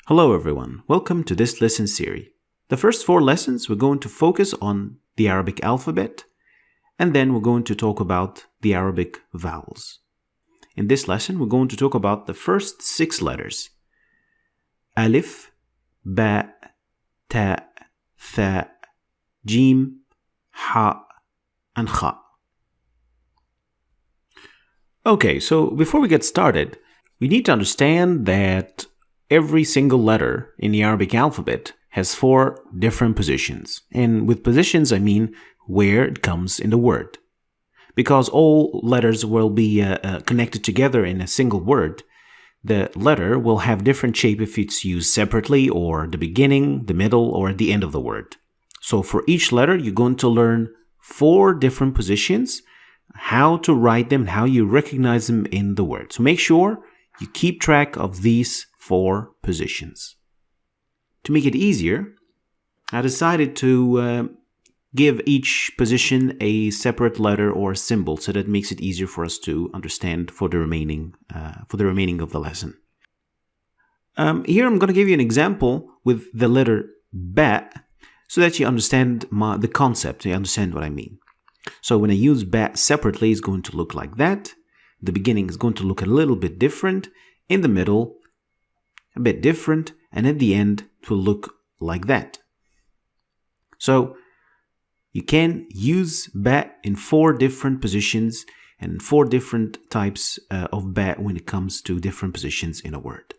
Hello everyone, welcome to this lesson series. The first 4 lessons we're going to focus on the Arabic alphabet, and then we're going to talk about the Arabic vowels. In this lesson we're going to talk about the first 6 letters: Alif, Ba, Ta, Tha, Jim, Ha, and Kha. Okay, so before we get started, we need to understand that every single letter in the Arabic alphabet has 4 different positions. And with positions, I mean where it comes in the word. Because all letters will be connected together in a single word, the letter will have different shape if it's used separately, or the beginning, the middle, or at the end of the word. So for each letter, you're going to learn 4 different positions, how to write them, how you recognize them in the word. So make sure you keep track of these 4 positions. To make it easier, I decided to give each position a separate letter or symbol, so that makes it easier for us to understand for the remaining of the lesson. Here I'm going to give you an example with the letter Ba, so that you understand the concept, you understand what I mean. So when I use Ba separately, it's going to look like that. The beginning is going to look a little bit different. In the middle, a bit different, and at the end it will look like that. So you can use Ba in 4 different positions and 4 different types of Ba when it comes to different positions in a word.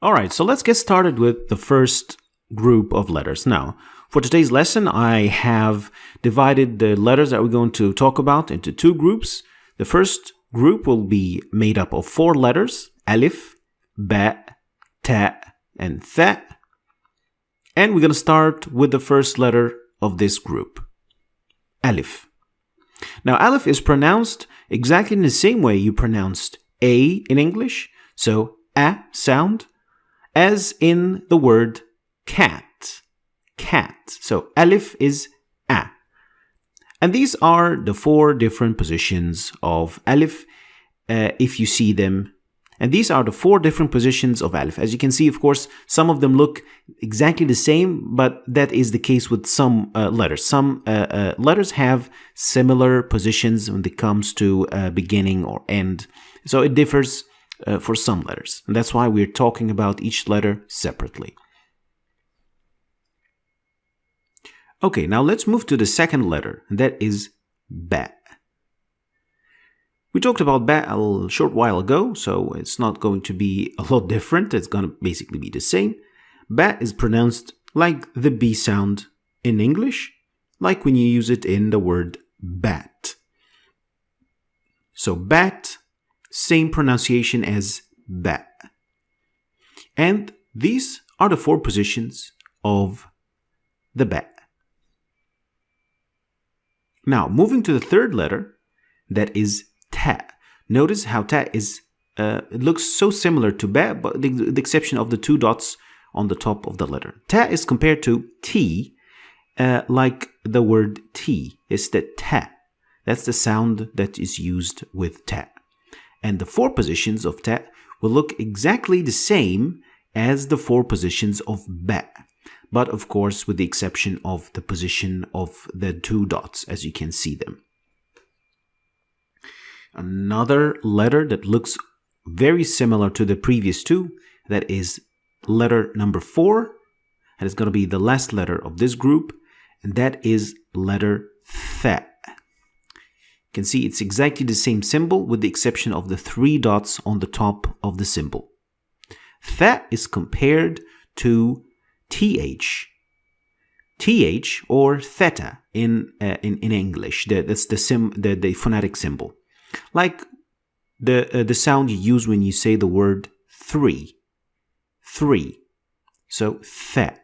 Alright, so let's get started with the first group of letters. Now, for today's lesson, I have divided the letters that we're going to talk about into 2 groups. The first group will be made up of 4 letters: Alif, Ba, Ta, and Tha. And we're going to start with the first letter of this group, Alif. Now, Alif is pronounced exactly in the same way you pronounced A in English, so A sound, as in the word cat. Cat. So Alif is A. And these are the 4 different positions of Alif, if you see them. And these are the 4 different positions of Alif. As you can see, of course, some of them look exactly the same, but that is the case with some letters. Some letters have similar positions when it comes to beginning or end. So it differs for some letters. And that's why we're talking about each letter separately. Okay, now let's move to the second letter, and that is Ba. We talked about Ba a short while ago, so it's not going to be a lot different. It's going to basically be the same. Ba is pronounced like the B sound in English, like when you use it in the word bat. So bat, same pronunciation as Ba. And these are the 4 positions of the Ba. Now, moving to the third letter, that is Ta. Notice how Ta is, it looks so similar to Ba, but the exception of the 2 dots on the top of the letter. Ta is compared to T, like the word tea. It's the Ta. That's the sound that is used with Ta. And the 4 positions of Ta will look exactly the same as the 4 positions of Ba. But of course, with the exception of the position of the 2 dots, as you can see them. Another letter that looks very similar to the previous 2, that is letter number 4, and it's going to be the last letter of this group, and that is letter Tha. You can see it's exactly the same symbol with the exception of the 3 dots on the top of the symbol. Tha is compared to TH. TH or theta in English. That's the phonetic symbol. Like the sound you use when you say the word 3. 3. So Tha.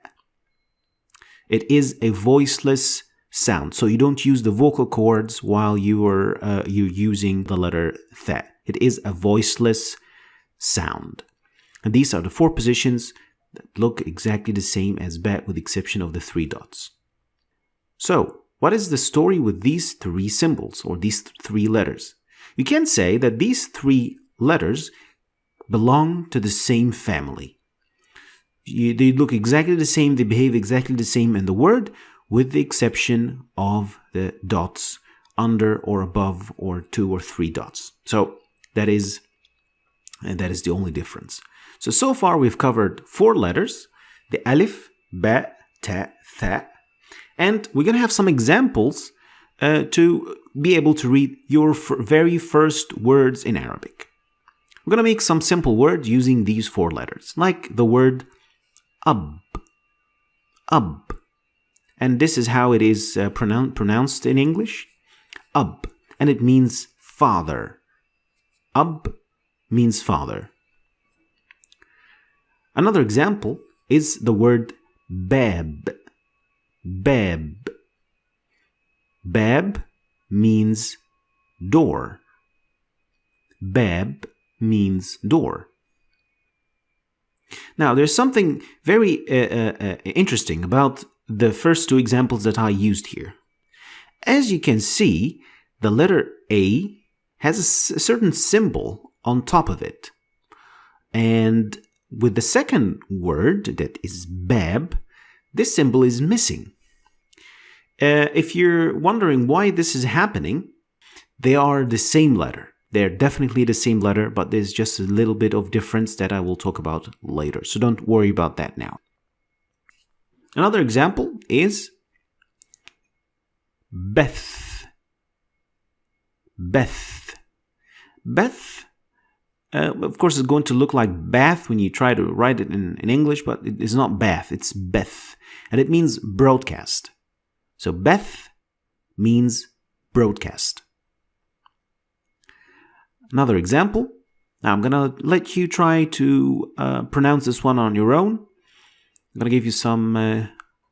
It is a voiceless sound. So you don't use the vocal cords while you're using the letter Tha. It is a voiceless sound. And these are the 4 positions that look exactly the same as Ba with the exception of the 3 dots. So, what is the story with these 3 symbols or these 3 letters? You can say that these 3 letters belong to the same family. They look exactly the same, they behave exactly the same in the word, with the exception of the dots under or above or 2 or 3 dots. So that is the only difference. So far we've covered 4 letters, the alif, ba, ta, tha, and we're going to have some examples to be able to read your very first words in Arabic. We're going to make some simple words using these 4 letters, like the word ab. And this is how it is pronounced in English. Ab. And it means father. Ab means father. Another example is the word bab. Bab. Bab means door. Bab means door. Now, there's something very interesting about the first 2 examples that I used here. As you can see, the letter A has a certain symbol on top of it. And with the second word, that is bab, this symbol is missing. If you're wondering why this is happening, they are the same letter. They're definitely the same letter, but there's just a little bit of difference that I will talk about later. So don't worry about that now. Another example is Beth. Beth. Beth, of course, is going to look like bath when you try to write it in English, but it is not bath, it's Beth. And it means broadcast. So Beth means broadcast. Another example. Now I'm going to let you try to pronounce this one on your own. I'm going to give you I'm going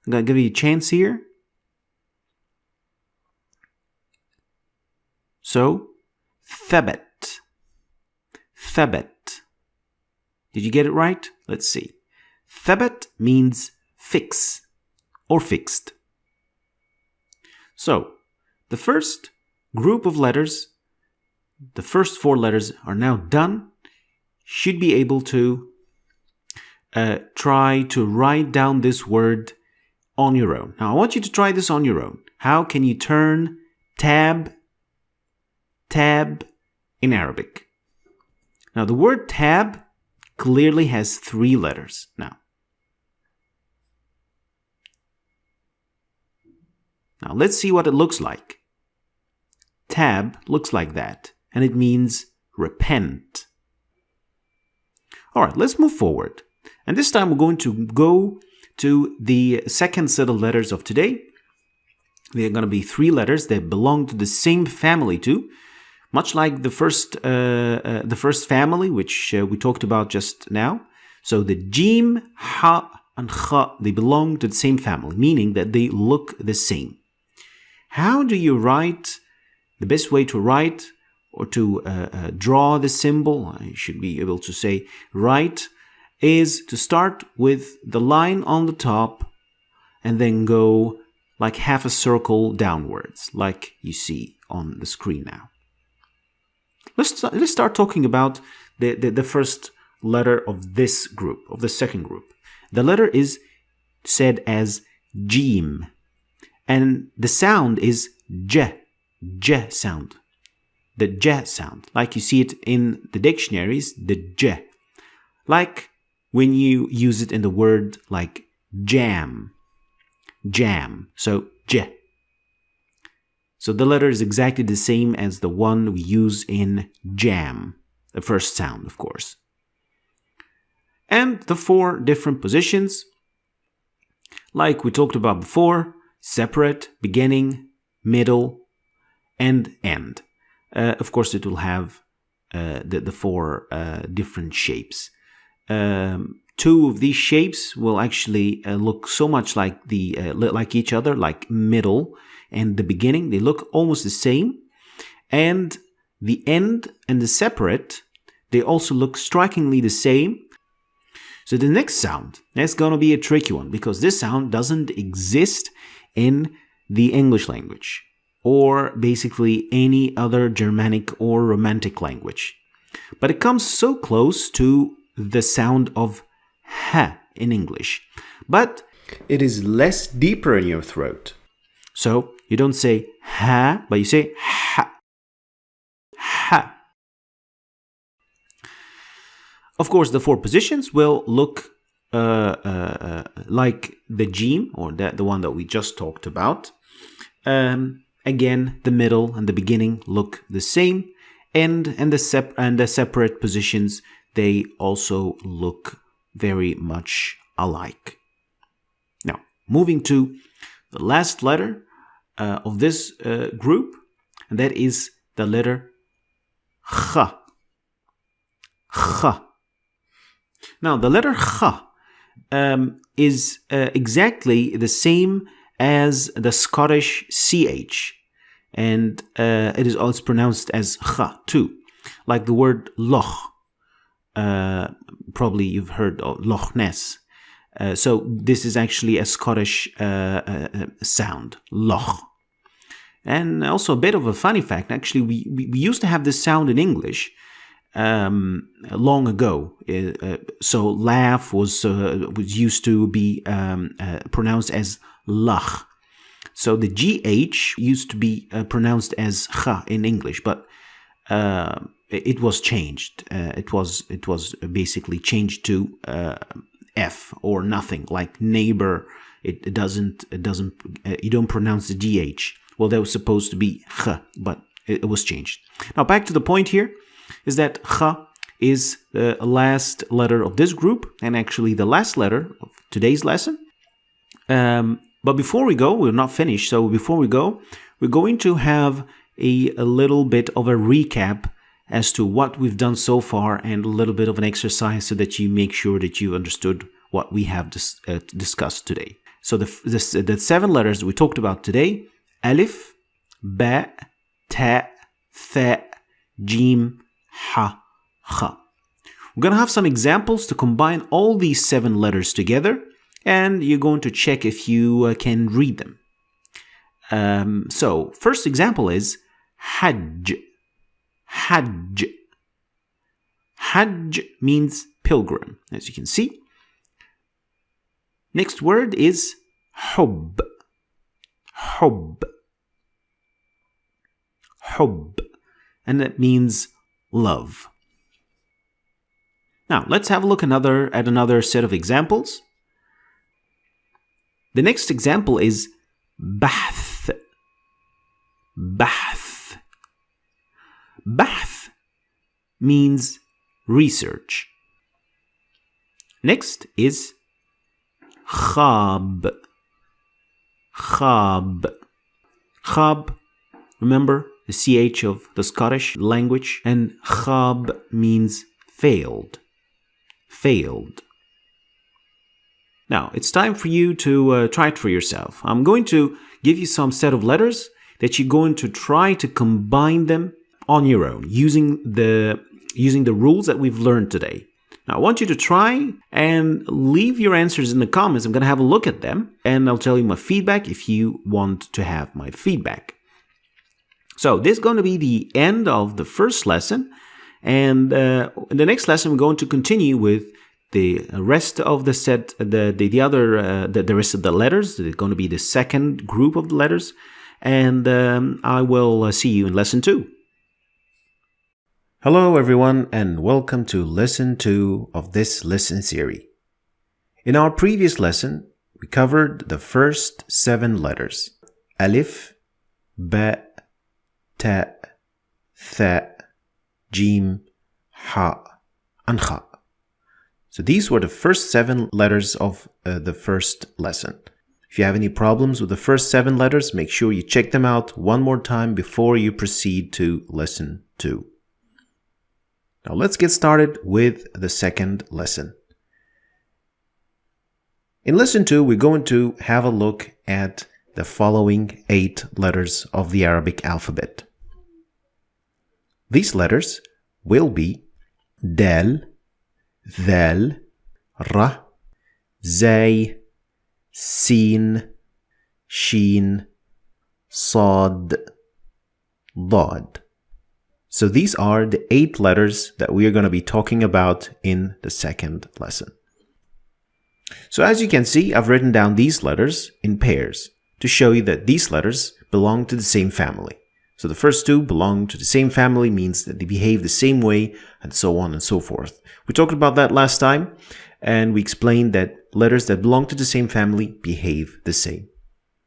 to give you a chance here. So, thabat. Thabat. Did you get it right? Let's see. Thabat means fix or fixed. So, the first group of letters, the first 4 letters are now done. Should be able to try to write down this word on your own. Now, I want you to try this on your own. How can you turn tab in Arabic? Now, the word tab clearly has 3 letters. Now, let's see what it looks like. Tab looks like that, and it means repent. All right, let's move forward. And this time we're going to go to the second set of letters of today. They're going to be 3 letters that belong to the same family too, much like the first family, which we talked about just now. So the jim, ha, and kha, they belong to the same family, meaning that they look the same. How do you write? The best way to write or to draw the symbol, I should be able to say write, is to start with the line on the top and then go like half a circle downwards, like you see on the screen now. Let's start talking about the first letter of this group, of the second group. The letter is said as jim, and the sound is j sound. The j sound, like you see it in the dictionaries, the j. Like when you use it in the word like jam. So j. So the letter is exactly the same as the one we use in jam, the first sound, of course. And the 4 different positions, like we talked about before: separate, beginning, middle, and end. Of course, it will have the 4 different shapes. 2 of these shapes will actually look so much like like each other, like middle and the beginning. They look almost the same. And the end and the separate, they also look strikingly the same. So the next sound, that's going to be a tricky one, because this sound doesn't exist in the English language or basically any other Germanic or Romantic language. but it comes so close to the sound of ha in English. But it is less deeper in your throat. So you don't say ha, but you say ha. Ha. Of course, the four positions will look like the jim, or the one that we just talked about. Again, the middle and the beginning look the same, and the separate positions, they also look very much alike. Now, moving to the last letter of this group, and that is the letter kh. Kh. Now, the letter kh is exactly the same as the Scottish ch, and it is also pronounced as kh too, like the word loch. Probably you've heard of Loch Ness. So this is actually a Scottish sound, loch. And also a bit of a funny fact, actually, we used to have this sound in English long ago. So laugh was used to be pronounced as lach. So the gh used to be pronounced as kha in English, but it was changed. It was basically changed to f or nothing, like neighbor. It doesn't. You don't pronounce the gh. Well, that was supposed to be kh, but it was changed. Now back to the point here, is that kh is the last letter of this group, and actually the last letter of today's lesson. But before we go, we're not finished. So before we go, we're going to have a little bit of a recap as to what we've done so far, and a little bit of an exercise so that you make sure that you understood what we have discussed today. So the 7 letters we talked about today: alif, ba, ta, tha, jim, ha, kha. We're going to have some examples to combine all these 7 letters together, and you're going to check if you can read them. So first example is hajj. Hajj. Hajj means pilgrim, as you can see. Next word is hub. Hub. Hub. And that means love. Now, let's have a look at another set of examples. The next example is bahth. Bahth. Bahth means research. Next is khab. Khab. Khab, remember the ch of the Scottish language, and khab means failed. Failed. Now, it's time for you to try it for yourself. I'm going to give you some set of letters that you're going to try to combine them on your own, using the rules that we've learned today. Now, I want you to try and leave your answers in the comments. I'm going to have a look at them, and I'll tell you my feedback if you want to have my feedback. So this is going to be the end of the first lesson, and in the next lesson, we're going to continue with the rest of the set, the rest of the letters. It's going to be the second group of the letters, and I will see you in lesson 2. Hello everyone, and welcome to lesson 2 of this lesson series. In our previous lesson, we covered the first 7 letters: alif, ba, ta, tha, jim, ha, and kha. So these were the first 7 letters of the first lesson. If you have any problems with the first 7 letters, make sure you check them out one more time before you proceed to lesson 2. Now let's get started with the second lesson. In lesson 2, we're going to have a look at the following 8 letters of the Arabic alphabet. These letters will be dal, ذال, را, زاي, سين, شين, صاد, ضاد. So these are the 8 letters that we are going to be talking about in the second lesson. So as you can see, I've written down these letters in pairs to show you that these letters belong to the same family. So the first 2 belong to the same family, means that they behave the same way, and so on and so forth. We talked about that last time, and we explained that letters that belong to the same family behave the same.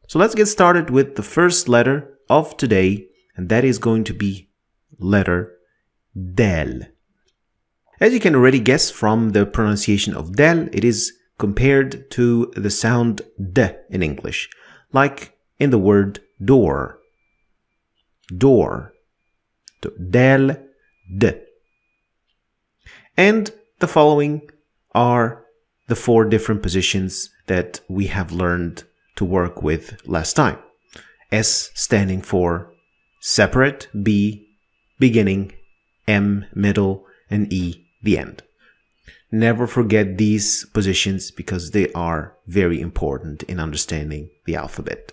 So let's get started with the first letter of today, and that is going to be letter del. As you can already guess from the pronunciation of del, it is compared to the sound d in English, like in the word door. Door. Del, d. And the following are the 4 different positions that we have learned to work with last time. S standing for separate, B beginning, M middle, and E the end. Never forget these positions because they are very important in understanding the alphabet.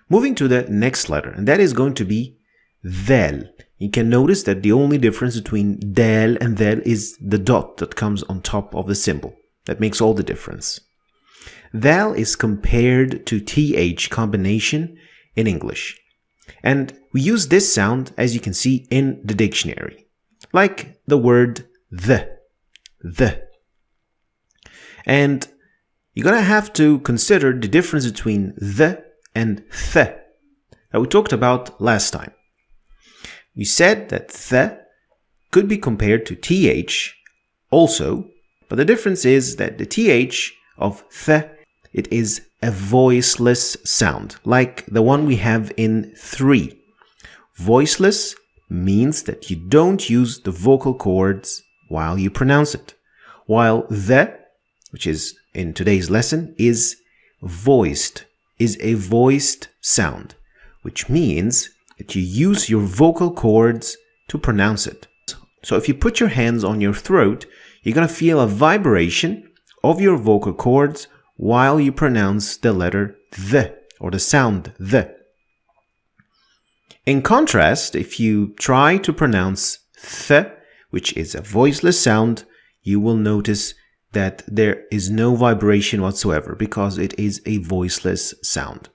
Moving to the next letter, and that is going to be del. You can notice that the only difference between del and del is the dot that comes on top of the symbol. That makes all the difference. Del is compared to TH combination in English. And we use this sound, as you can see, in the dictionary. Like the word the. And you're going to have to consider the difference between the and th that we talked about last time. We said that th could be compared to th also, but the difference is that the th of th, it is a voiceless sound, like the one we have in 3. Voiceless means that you don't use the vocal cords while you pronounce it, while the, which is in today's lesson, is voiced, is a voiced sound, which means that you use your vocal cords to pronounce it. So if you put your hands on your throat, you're going to feel a vibration of your vocal cords while you pronounce the letter the, or the sound the. In contrast, if you try to pronounce th, which is a voiceless sound, you will notice that there is no vibration whatsoever because it is a voiceless sound.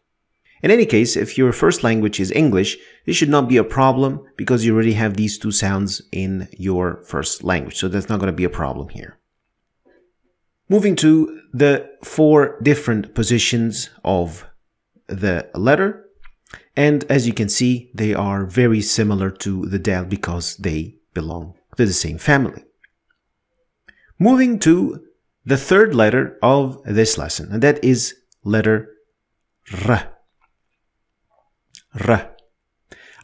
In any case, if your first language is English, this should not be a problem because you already have these 2 sounds in your first language, so that's not going to be a problem here. Moving to the 4 different positions of the letter, and as you can see, they are very similar to the del because they belong to the same family. Moving to the third letter of this lesson, and that is letter r. R.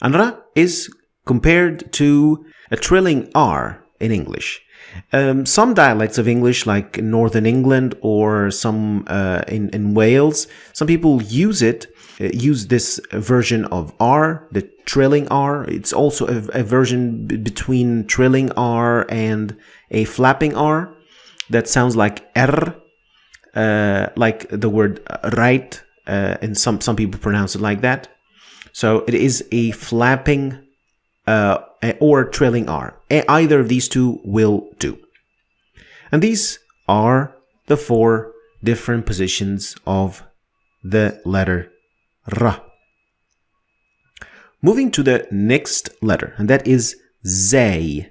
And r is compared to a trilling r in English. Some dialects of English, like in Northern England or some in Wales, some people use this version of R, the trilling R. It's also a version between trilling R and a flapping R that sounds like R, like the word right, and some people pronounce it like that. So it is a flapping or trilling R. Either of these 2 will do. And these are the 4 different positions of the letter R. Moving to the next letter, and that is Z.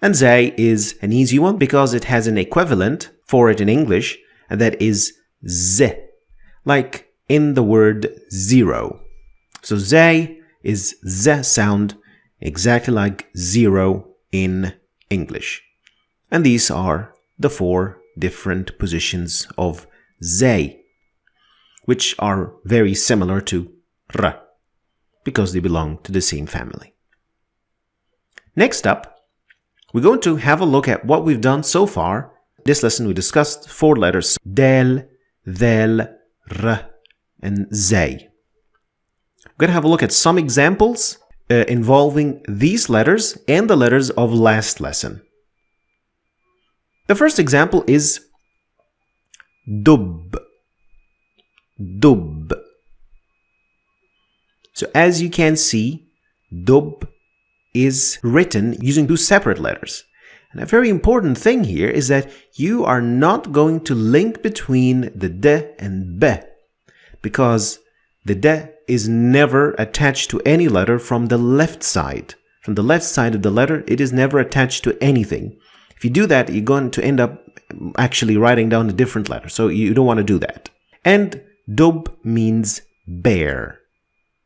And Z is an easy one because it has an equivalent for it in English, and that is Z, like in the word zero. So Z is Z sound, exactly like 0 in English. And these are the 4 different positions of Z, which are very similar to R, because they belong to the same family. Next up, we're going to have a look at what we've done so far. This lesson we discussed 4 letters: del, del, r, and Z. We're going to have a look at some examples involving these letters and the letters of last lesson. The first example is dub. Dub. So as you can see, dub is written using two separate letters. And a very important thing here is that you are not going to link between the d and b, because the d is never attached to any letter from the left side. From the left side of the letter, it is never attached to anything. If you do that, you're going to end up actually writing down a different letter. So you don't want to do that. And dub means bear.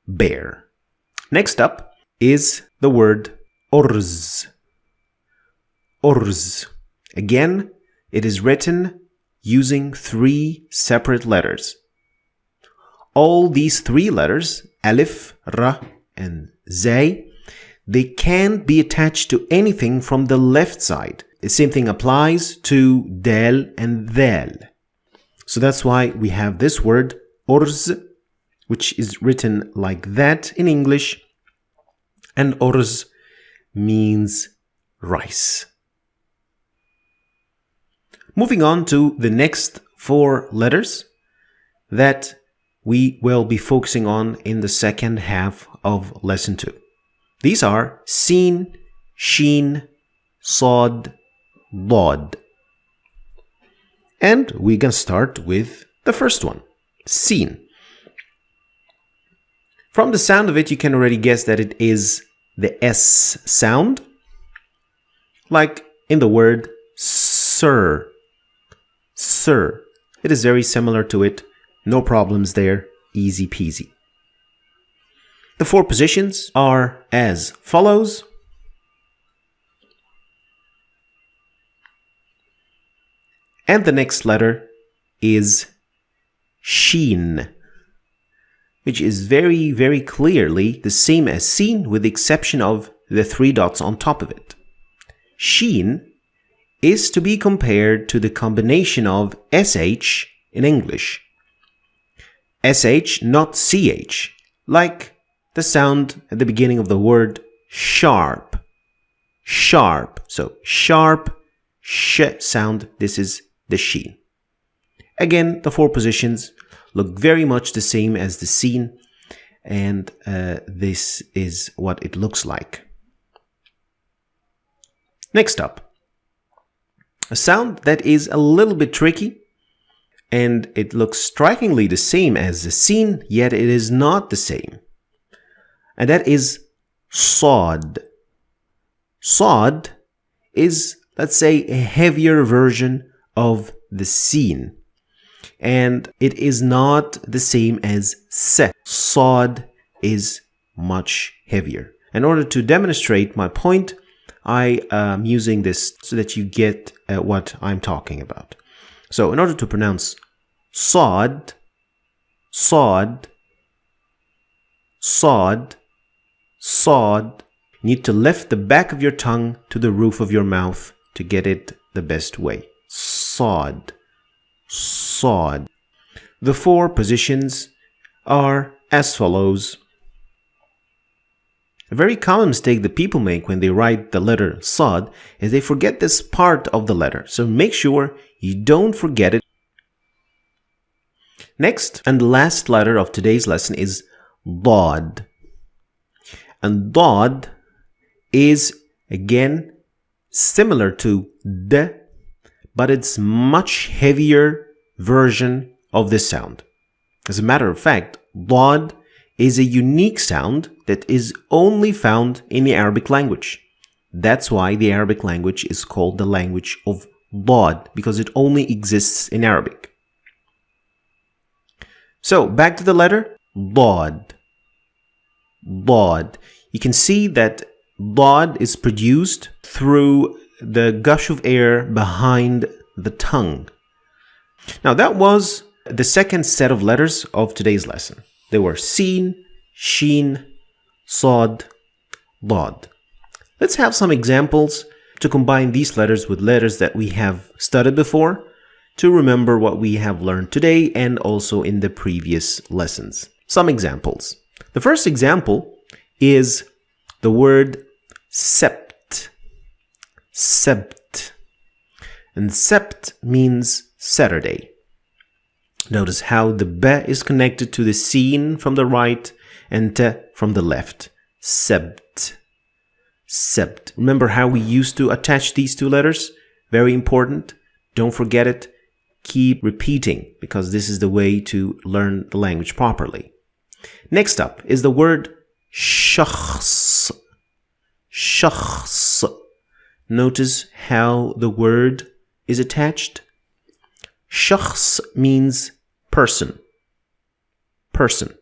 Bear. Next up is the word orz. Orz. Again, it is written using three separate letters. All these three letters, alif, ra, and zay, they can't be attached to anything from the left side. The same thing applies to dal and dal. So that's why we have this word, orz, which is written like that in English. And orz means rice. Moving on to the next four letters that we will be focusing on in the second half of lesson 2. These are sin, sheen, sod, dod. And we're going to start with the first one, sin. From the sound of it, you can already guess that it is the S sound, like in the word sir. Sir. It is very similar to it. No problems there. Easy peasy. The four positions are as follows. And the next letter is sheen, which is very, very clearly the same as seen with the exception of the three dots on top of it. Sheen is to be compared to the combination of SH in English. SH, not CH, like the sound at the beginning of the word sharp. Sharp. So sharp, sh sound, this is the sheen. Again, the four positions look very much the same as the seen, and this is what it looks like. Next up, a sound that is a little bit tricky, and it looks strikingly the same as the seen, yet it is not the same. And that is sod. Sod is, let's say, a heavier version of the seen. And it is not the same as se. Sod is much heavier. In order to demonstrate my point, I am using this so that you get what I'm talking about. So in order to pronounce sod, sod, sod, sod, you need to lift the back of your tongue to the roof of your mouth to get it the best way. Sod, sod. The four positions are as follows. A very common mistake that people make when they write the letter sod is they forget this part of the letter. So make sure you don't forget it. Next and last letter of today's lesson is dod. And dod is again similar to d, but it's much heavier version of this sound. As a matter of fact, dod is a unique sound that is only found in the Arabic language. That's why the Arabic language is called the language of dod, because it only exists in Arabic. So, back to the letter, dod. Dod. You can see that dod is produced through the gush of air behind the tongue. Now, that was the second set of letters of today's lesson. They were sin, sheen, sod, dod. Let's have some examples to combine these letters with letters that we have studied before to remember what we have learned today and also in the previous lessons. Some examples. The first example is the word sept. Sept. And sept means Saturday. Notice how the b is connected to the sin from the right and t from the left. Sebt. Sabt. Remember how we used to attach these two letters? Very important. Don't forget it. Keep repeating because this is the way to learn the language properly. Next up is the word shakhs. Shakhs. Notice how the word is attached. Shakhs means person. Person.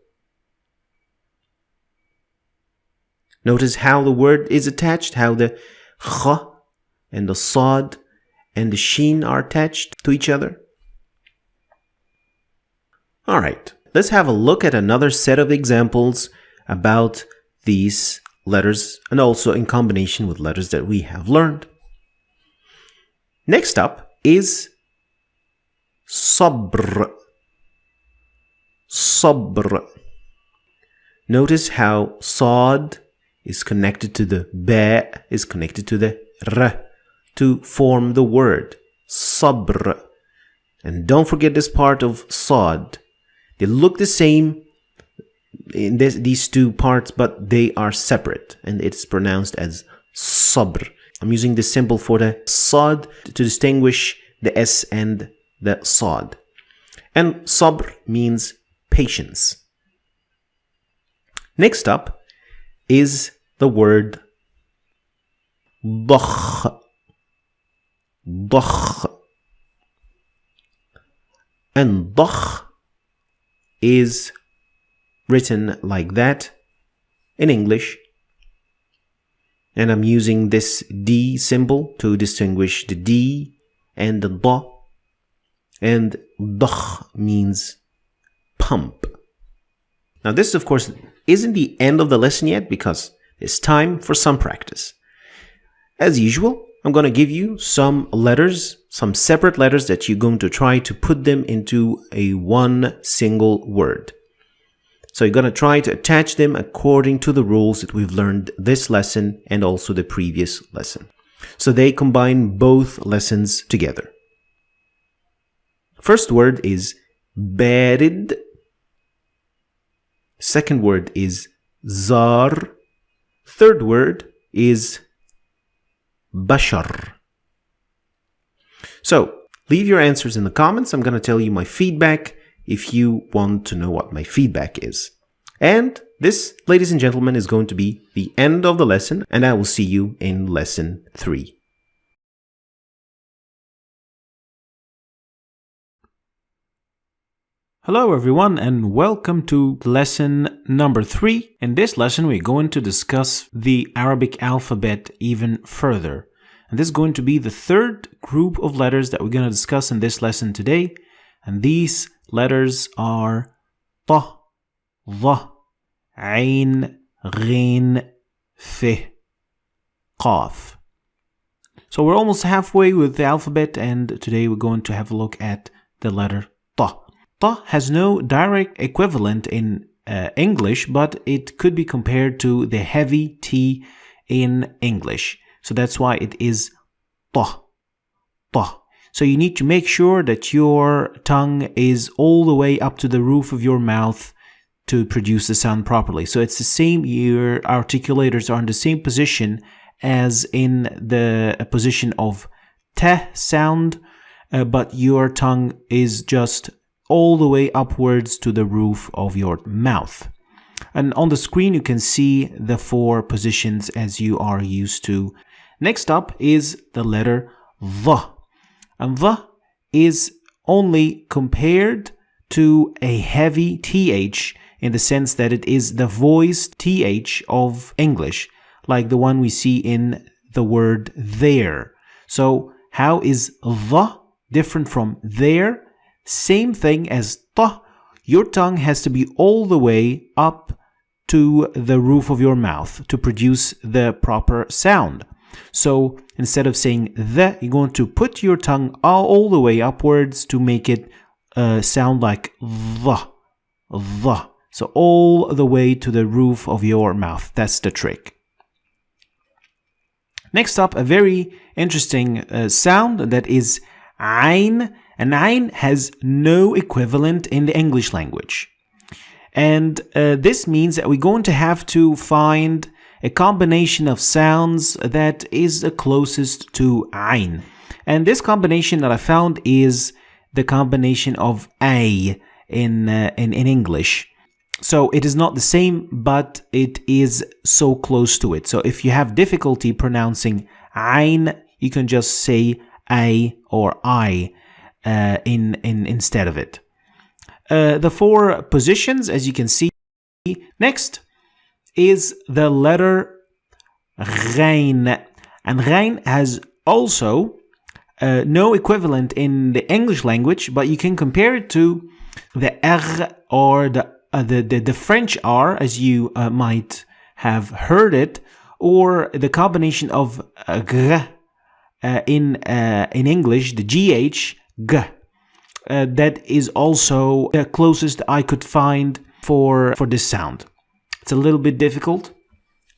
Notice how the word is attached, how the kh and the sad and the sheen are attached to each other. Alright, let's have a look at another set of examples about these letters and also in combination with letters that we have learned. Next up is sabr. Sabr. Notice how sad is connected to the ba, is connected to the r to form the word sabr. And don't forget this part of sad. They look the same in these two parts, but they are separate and it's pronounced as sabr. I'm using this symbol for the sad to distinguish the s and the sad. And sabr means patience. Next up is the word dakh. Dakh. And dakh is written like that in English. And I'm using this D symbol to distinguish the D and the da. And dakh means pump. Now this, of course, isn't the end of the lesson yet because it's time for some practice. As usual, I'm going to give you some letters, some separate letters that you're going to try to put them into a one single word. So you're going to try to attach them according to the rules that we've learned this lesson and also the previous lesson. So they combine both lessons together. First word is barid. Second word is zar. Third word is bashar. So, leave your answers in the comments. I'm going to tell you my feedback if you want to know what my feedback is. And this, ladies and gentlemen, is going to be the end of the lesson, and I will see you in lesson 3. Hello everyone and welcome to lesson number 3. In this lesson we're going to discuss the Arabic alphabet even further. And this is going to be the third group of letters that we're going to discuss in this lesson today. And these letters are ta, dha, ain, ghin, fi, qaf. So we're almost halfway with the alphabet and today we're going to have a look at the letter ta. Ta has no direct equivalent in English, but it could be compared to the heavy T in English. So that's why it is ta. Ta. So you need to make sure that your tongue is all the way up to the roof of your mouth to produce the sound properly. So it's the same, your articulators are in the same position as in the position of te sound, but your tongue is just all the way upwards to the roof of your mouth. And on the screen you can see the 4 positions as you are used to. Next up is the letter dha. And dha is only compared to a heavy th in the sense that it is the voiced th of English, like the one we see in the word there. So how is dha different from there? Same thing as ta. Your tongue has to be all the way up to the roof of your mouth to produce the proper sound. So instead of saying the, you're going to put your tongue all the way upwards to make it sound like the. So all the way to the roof of your mouth. That's the trick. Next up, a very interesting sound that is ain. And ain has no equivalent in the English language. And this means that we're going to have to find a combination of sounds that is the closest to Ain. And this combination that I found is the combination of A in English. So it is not the same, but it is so close to it. So if you have difficulty pronouncing Ain, you can just say A or I instead of it. The 4 positions, as you can see, next is the letter Ghain. And Ghain has also no equivalent in the English language, but you can compare it to the R or the French R, as you might have heard it, or the combination of gr in English, the GH, g. That is also the closest I could find for this sound. It's a little bit difficult,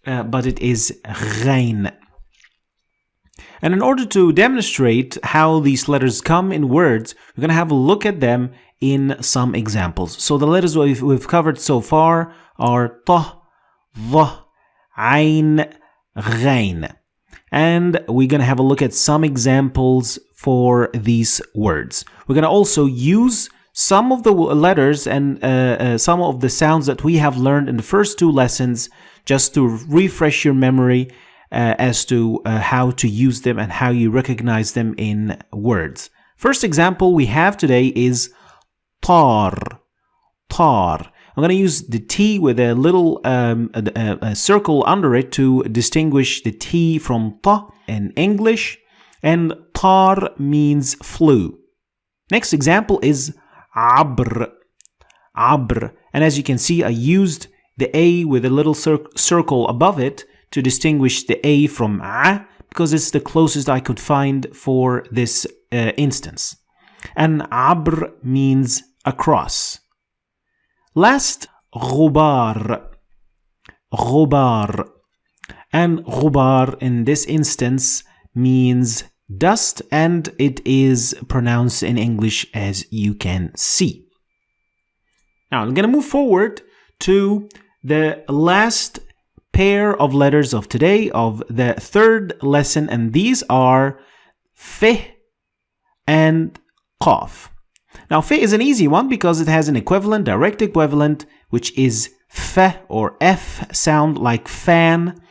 but it is Ghain. And in order to demonstrate how these letters come in words, we're going to have a look at them in some examples. So the letters we've covered so far are ta, dha, ain, ghain. And we're going to have a look at some examples for these words. We're going to also use some of the letters and some of the sounds that we have learned in the first 2 lessons, just to refresh your memory as to how to use them and how you recognize them in words. First example we have today is tar. Tar. I'm going to use the T with a little a circle under it to distinguish the T from ta in English. And tar means flew. Next example is abr. Abr. And as you can see, I used the A with a little circle above it to distinguish the A from A, because it's the closest I could find for this instance. And abr means across. Last, ghubar. Ghubar. And ghubar in this instance means dust, and it is pronounced in English as you can see. Now I'm going to move forward to the last pair of letters of today, of the 3rd lesson, and these are f and qaf. Now f is an easy one because it has an equivalent, direct equivalent, which is f or F sound like fan,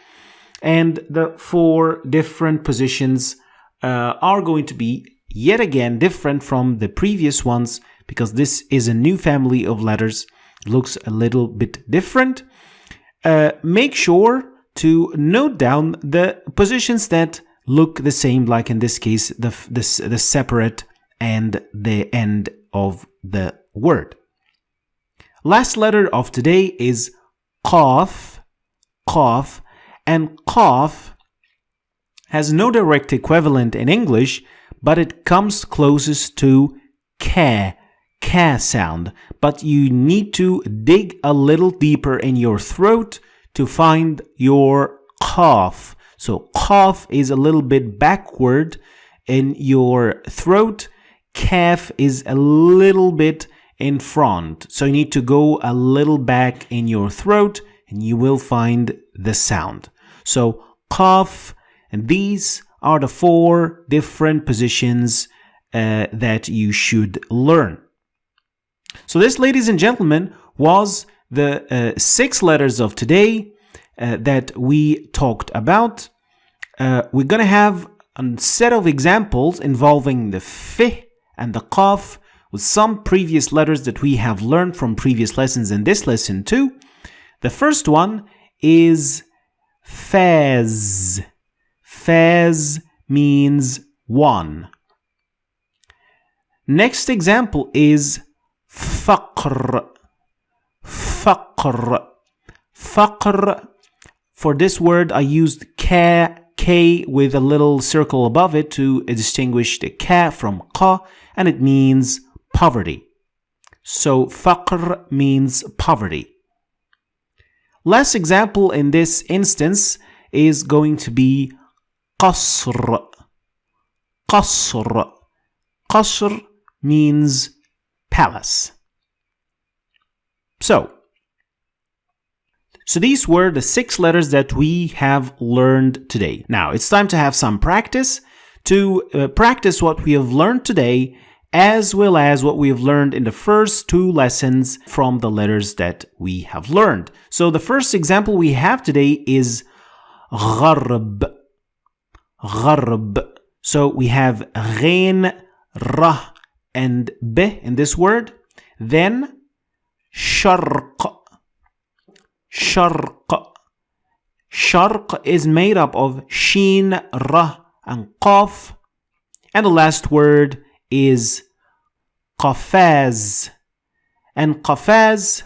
and the 4 different positions are going to be yet again different from the previous ones, because this is a new family of letters. It looks a little bit different. Make sure to note down the positions that look the same, like in this case, the separate and the end of the word. Last letter of today is qaf. Qaf. And qaf has no direct equivalent in English, but it comes closest to ka sound. But you need to dig a little deeper in your throat to find your qaf. So qaf is a little bit backward in your throat. Kaf is a little bit in front. So you need to go a little back in your throat and you will find the sound. So qaf, and these are the 4 different positions that you should learn. So this, ladies and gentlemen, was the 6 letters of today that we talked about. We're going to have a set of examples involving the f and the qaf with some previous letters that we have learned from previous lessons in this lesson too. The first one is faz. Faz means 1. Next example is faqr. Faqr. Faqr. For this word, I used K with a little circle above it to distinguish the ka from qa, and it means poverty. So faqr means poverty. Last example in this instance is going to be qasr. Qasr. Qasr means So these were the 6 letters that we have learned today. Now it's time to have some practice to practice what we have learned today, as well as what we have learned in the first 2 lessons from the letters that we have learned. So the first example we have today is غرب. غرب. So we have غين, ra, and b in this word. Then شرق. شرق. شرق is made up of sheen, ra, and qaf. And the last word is قفاز. And قفاز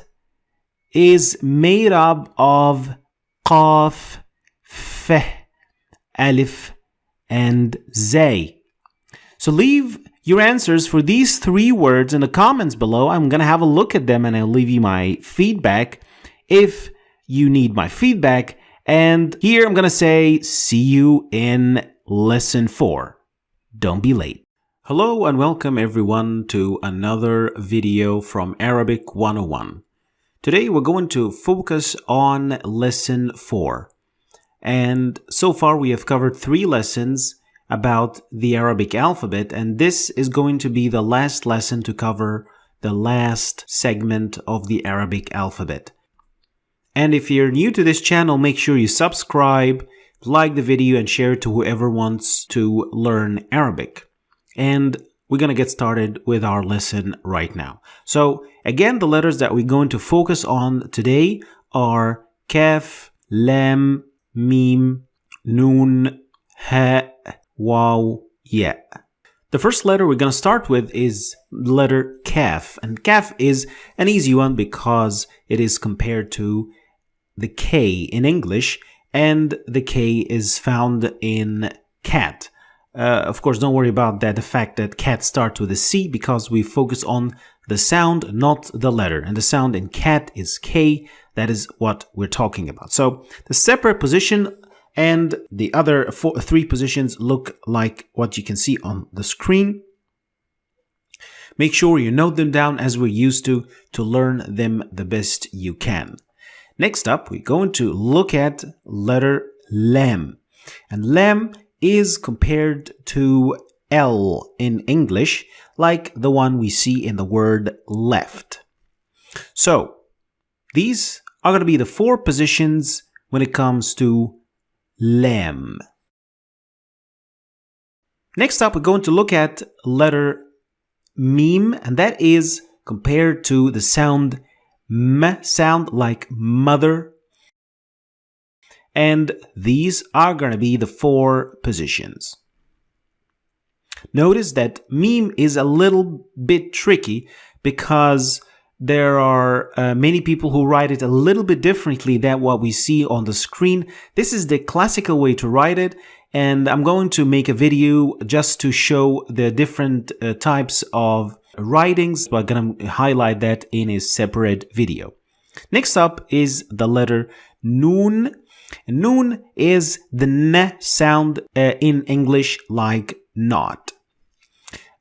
is made up of قاف, ف, alif, and zay. So leave your answers for these 3 words in the comments below. I'm going to have a look at them and I'll leave you my feedback if you need my feedback. And here I'm going to say, see you in lesson 4. Don't be late. Hello and welcome everyone to another video from Arabic 101. Today we're going to focus on lesson 4. And so far we have covered 3 lessons about the Arabic alphabet, and this is going to be the last lesson to cover the last segment of the Arabic alphabet. And if you're new to this channel, make sure you subscribe, like the video, and share it to whoever wants to learn Arabic. And we're going to get started with our lesson right now. So again, the letters that we're going to focus on today are Kaf, Lam, Mim, Noon, Ha, Waw, Ya. The first letter we're going to start with is the letter Kaf. And Kaf is an easy one because it is compared to the K in English, and the K is found in cat. Of course, don't worry about that, the fact that cat starts with a C, because we focus on the sound, not the letter. And the sound in cat is K. That is what we're talking about. So the separate position and the other 3 positions look like what you can see on the screen. Make sure you note them down as we're used to learn them the best you can. Next up, we're going to look at letter Lam. And Lam is compared to L in English, like the one we see in the word left. So these are going to be the 4 positions when it comes to Lam. Next up, we're going to look at letter Mim, and that is compared to the sound M, sound like mother. And these are going to be the 4 positions. Notice that Mim is a little bit tricky because there are many people who write it a little bit differently than what we see on the screen. This is the classical way to write it, and I'm going to make a video just to show the different types of writings. We're going to highlight that in a separate video. Next up is the letter Noon. Noon is the N sound in English, like not.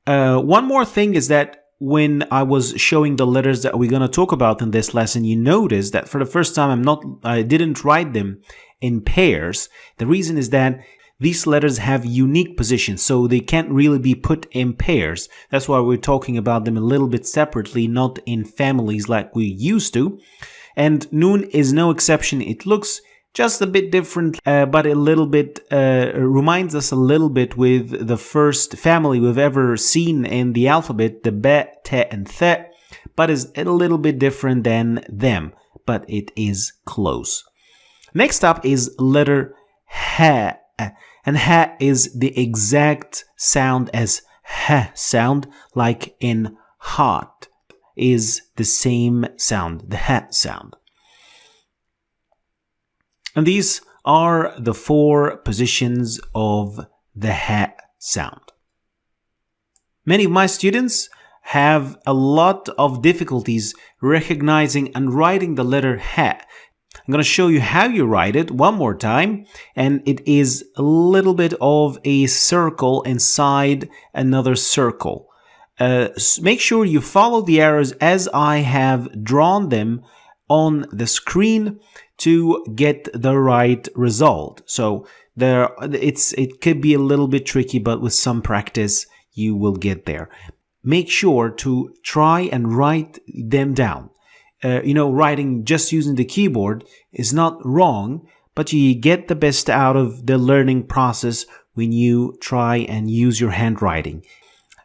One more thing is that when I was showing the letters that we're going to talk about in this lesson, you notice that for the first time I didn't write them in pairs. The reason is that these letters have unique positions, so they can't really be put in pairs. That's why we're talking about them a little bit separately, not in families like we used to. And Noon is no exception. It looks just a bit different, but a little bit reminds us a little bit with the first family we've ever seen in the alphabet, the Ba, Te, and The, but is a little bit different than them, but it is close. Next up is letter Ha, and Ha is the exact sound as Ha sound, like in hot is the same sound, the Ha sound. And these are the 4 positions of the Ha sound. Many of my students have a lot of difficulties recognizing and writing the letter Ha. I'm going to show you how you write it one more time, and it is a little bit of a circle inside another circle. Make sure you follow the arrows as I have drawn them on the screen to get the right result. So it could be a little bit tricky, but with some practice, you will get there. Make sure to try and write them down. Writing just using the keyboard is not wrong, but you get the best out of the learning process when you try and use your handwriting.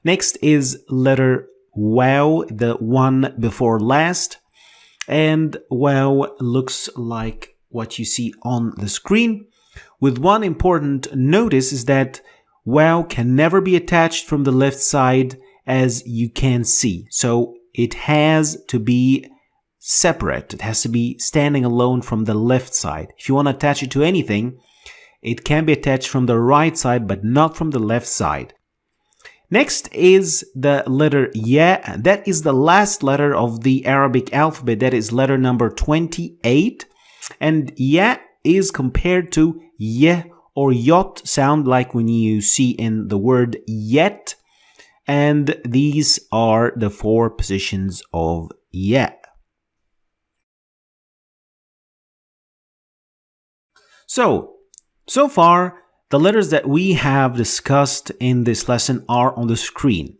Next is letter wow, the one before last. And wow looks like what you see on the screen. With one important notice is that wow can never be attached from the left side, as you can see. So it has to be separate. It has to be standing alone from the left side. If you want to attach it to anything, it can be attached from the right side, but not from the left side. Next is the letter ya. That is the last letter of the Arabic alphabet. That is letter number 28. And ya is compared to ye or yot sound, like when you see in the word yet. And these are the 4 positions of ya. So far, the letters that we have discussed in this lesson are on the screen.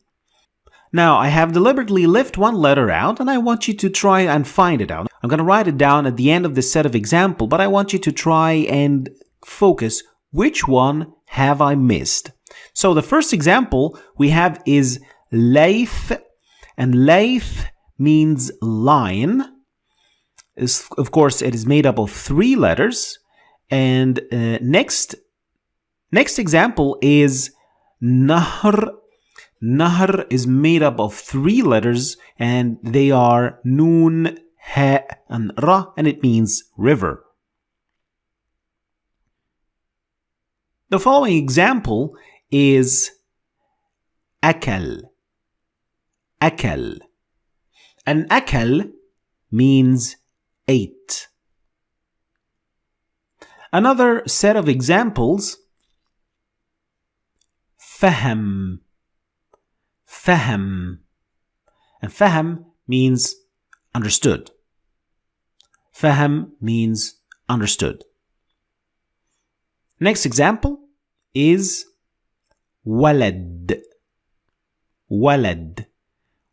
Now, I have deliberately left one letter out, and I want you to try and find it out. I'm going to write it down at the end of this set of example, but I want you to try and focus which one have I missed. So the first example we have is layth, and layth means line. Of course, it is made up of 3 letters. And next example is nahr. Nahr is made up of 3 letters, and they are nun, ha, and ra, and it means river. The following example is akal. Akal. And akal means ate. Another set of examples, fahm. Fahm. And fahm means understood. Fahm means understood. Next example is walad. Walad.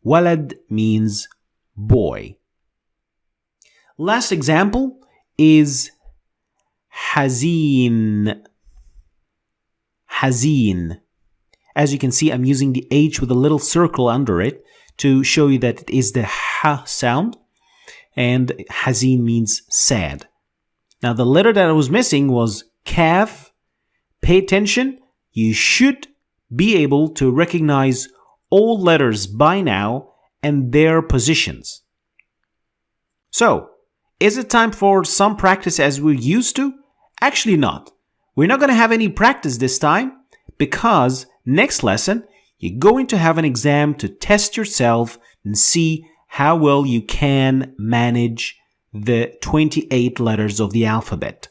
Walad means boy. Last example is hazeen. Hazeen. As you can see, I'm using the H with a little circle under it to show you that it is the ha sound. And hazeen means sad. Now, the letter that I was missing was kaf. Pay attention. You should be able to recognize all letters by now and their positions. So, is it time for some practice as we're used to? Actually not. We're not going to have any practice this time because next lesson, you're going to have an exam to test yourself and see how well you can manage the 28 letters of the alphabet.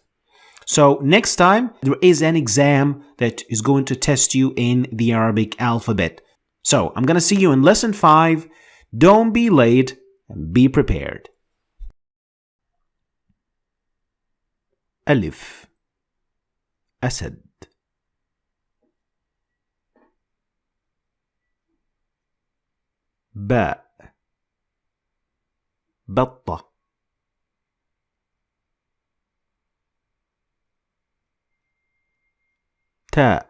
So next time, there is an exam that is going to test you in the Arabic alphabet. So I'm going to see you in lesson 5. Don't be late and be prepared. Alif. أسد. باء. بطة. تاء.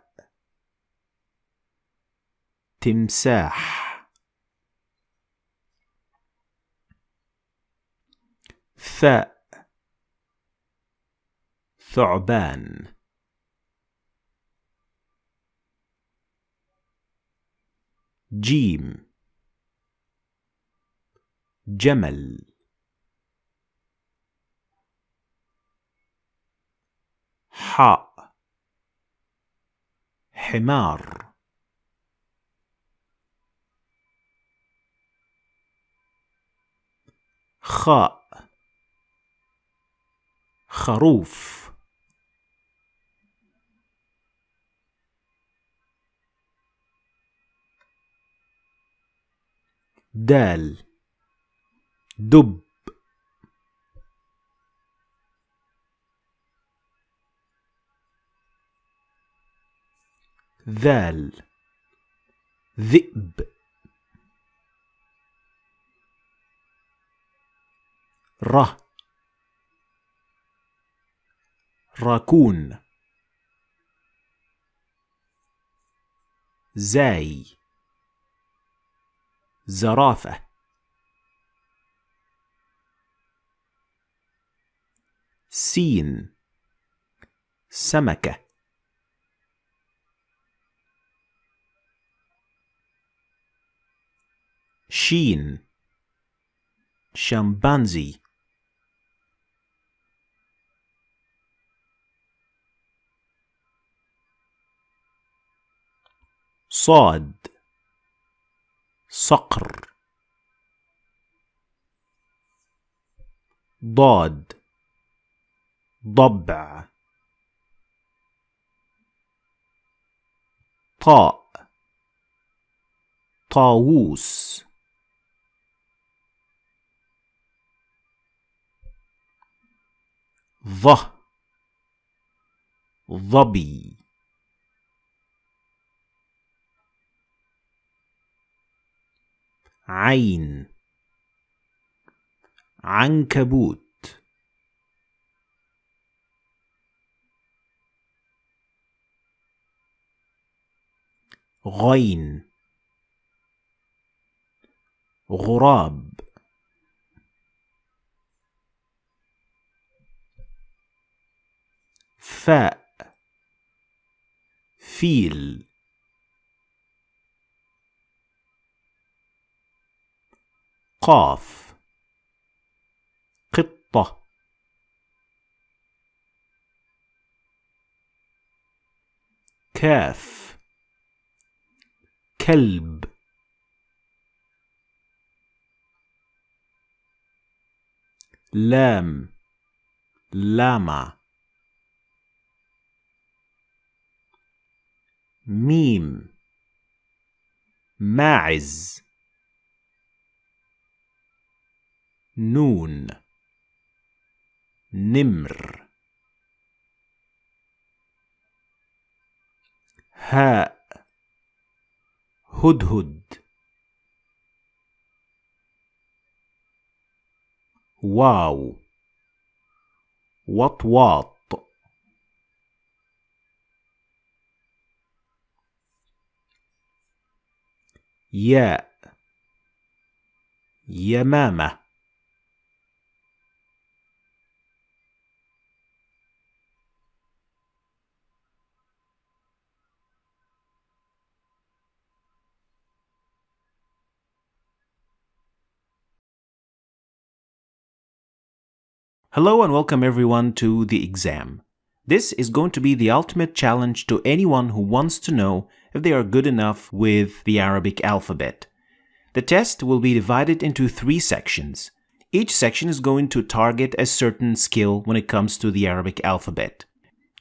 تمساح. ثاء. ثعبان. جيم. جمل. حاء. حمار. خاء. خروف. دال. دب. ذال ذئب ر راكون زاي زرافة سين سمكة شين شمبانزي صاد صقر ضاد ضبع طاء طاووس ظ ظبي عين عنكبوت غين غراب فاء فيل قاف قطة كاف كلب لام لاما ميم ماعز نون نمر هاء هدهد واو وطواط ياء يمامة Hello and welcome everyone to the exam. This is going to be the ultimate challenge to anyone who wants to know if they are good enough with the Arabic alphabet. The test will be divided into 3 sections. Each section is going to target a certain skill when it comes to the Arabic alphabet.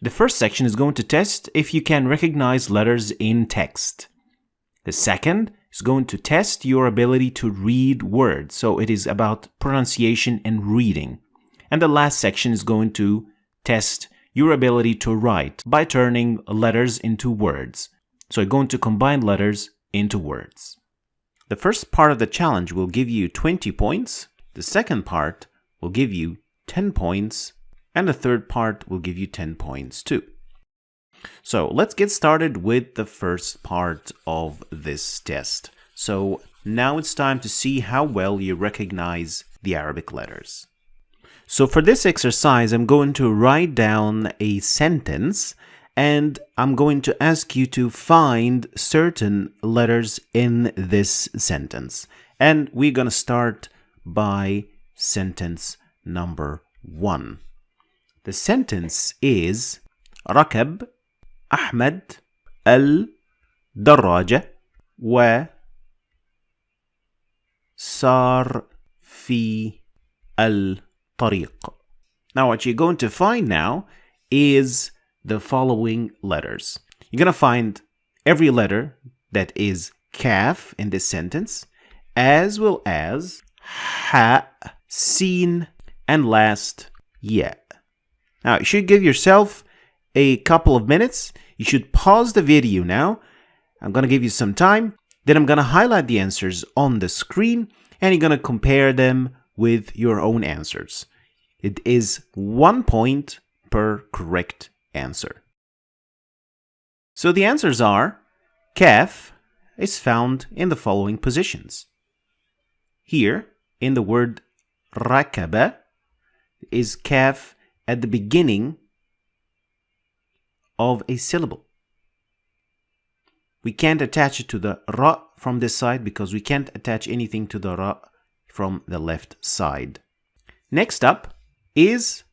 The first section is going to test if you can recognize letters in text. The second is going to test your ability to read words, so it is about pronunciation and reading. And the last section is going to test your ability to write by turning letters into words. So you're going to combine letters into words. The first part of the challenge will give you 20 points. The second part will give you 10 points. And the third part will give you 10 points too. So let's get started with the first part of this test. So now it's time to see how well you recognize the Arabic letters. So for this exercise, I'm going to write down a sentence and I'm going to ask you to find certain letters in this sentence. And we're going to start by sentence number 1. The sentence is ركب أحمد الدراجة وسار في الطريق. Now what you're going to find now is the following letters. You're going to find every letter that is kaf in this sentence, as well as ha, sin, and last ya. Now you should give yourself a couple of minutes. You should pause the video now. I'm going to give you some time. Then I'm going to highlight the answers on the screen and you're going to compare them with your own answers. It is 1 point per correct answer. So the answers are: kaf is found in the following positions. Here, in the word rakaba, is kaf at the beginning of a syllable. We can't attach it to the ra from this side because we can't attach anything to the ra from the left side. Next up is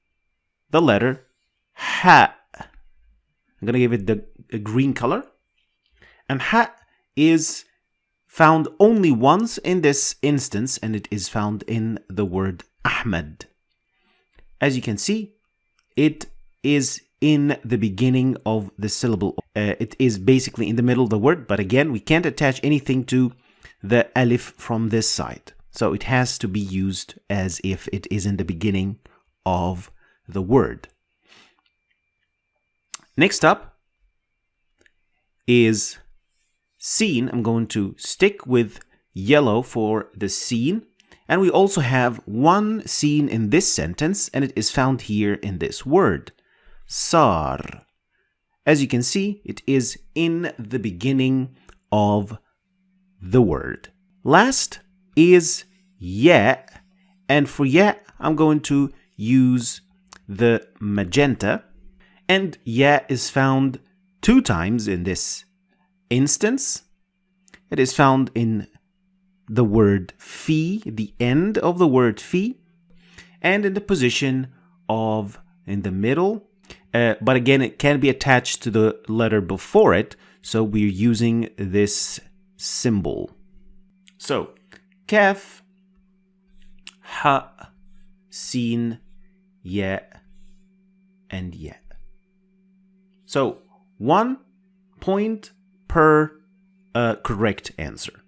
the letter ha. I'm going to give it a green color. And ha is found only once in this instance, and it is found in the word Ahmad. As you can see, it is in the beginning of the syllable. It is basically in the middle of the word, but again, we can't attach anything to the alif from this side. So it has to be used as if it is in the beginning of the word. Next up is seen. I'm going to stick with yellow for the seen. And we also have one seen in this sentence, and it is found here in this word, sar. As you can see, it is in the beginning of the word. Last is ya, and for ya, I'm going to use the magenta, and ya is found 2 times in this instance. It is found in the word fi, the end of the word fi, and in the position of in the middle. But again, it can be attached to the letter before it, so we're using this symbol. So, kaf, ha, sin, ya, and ya. So, 1 point per correct answer.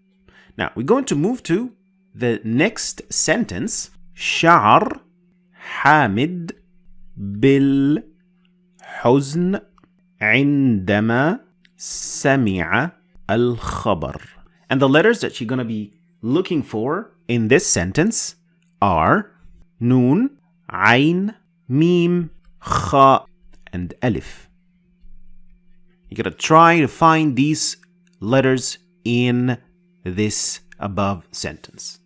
Now, we're going to move to the next sentence. شعر حامد بالحزن عندما سمع الخبر. And the letters that you're going to be looking for in this sentence are Nun, Ain, Mim, Kha, and Alif. You're going to try to find these letters in this above sentence.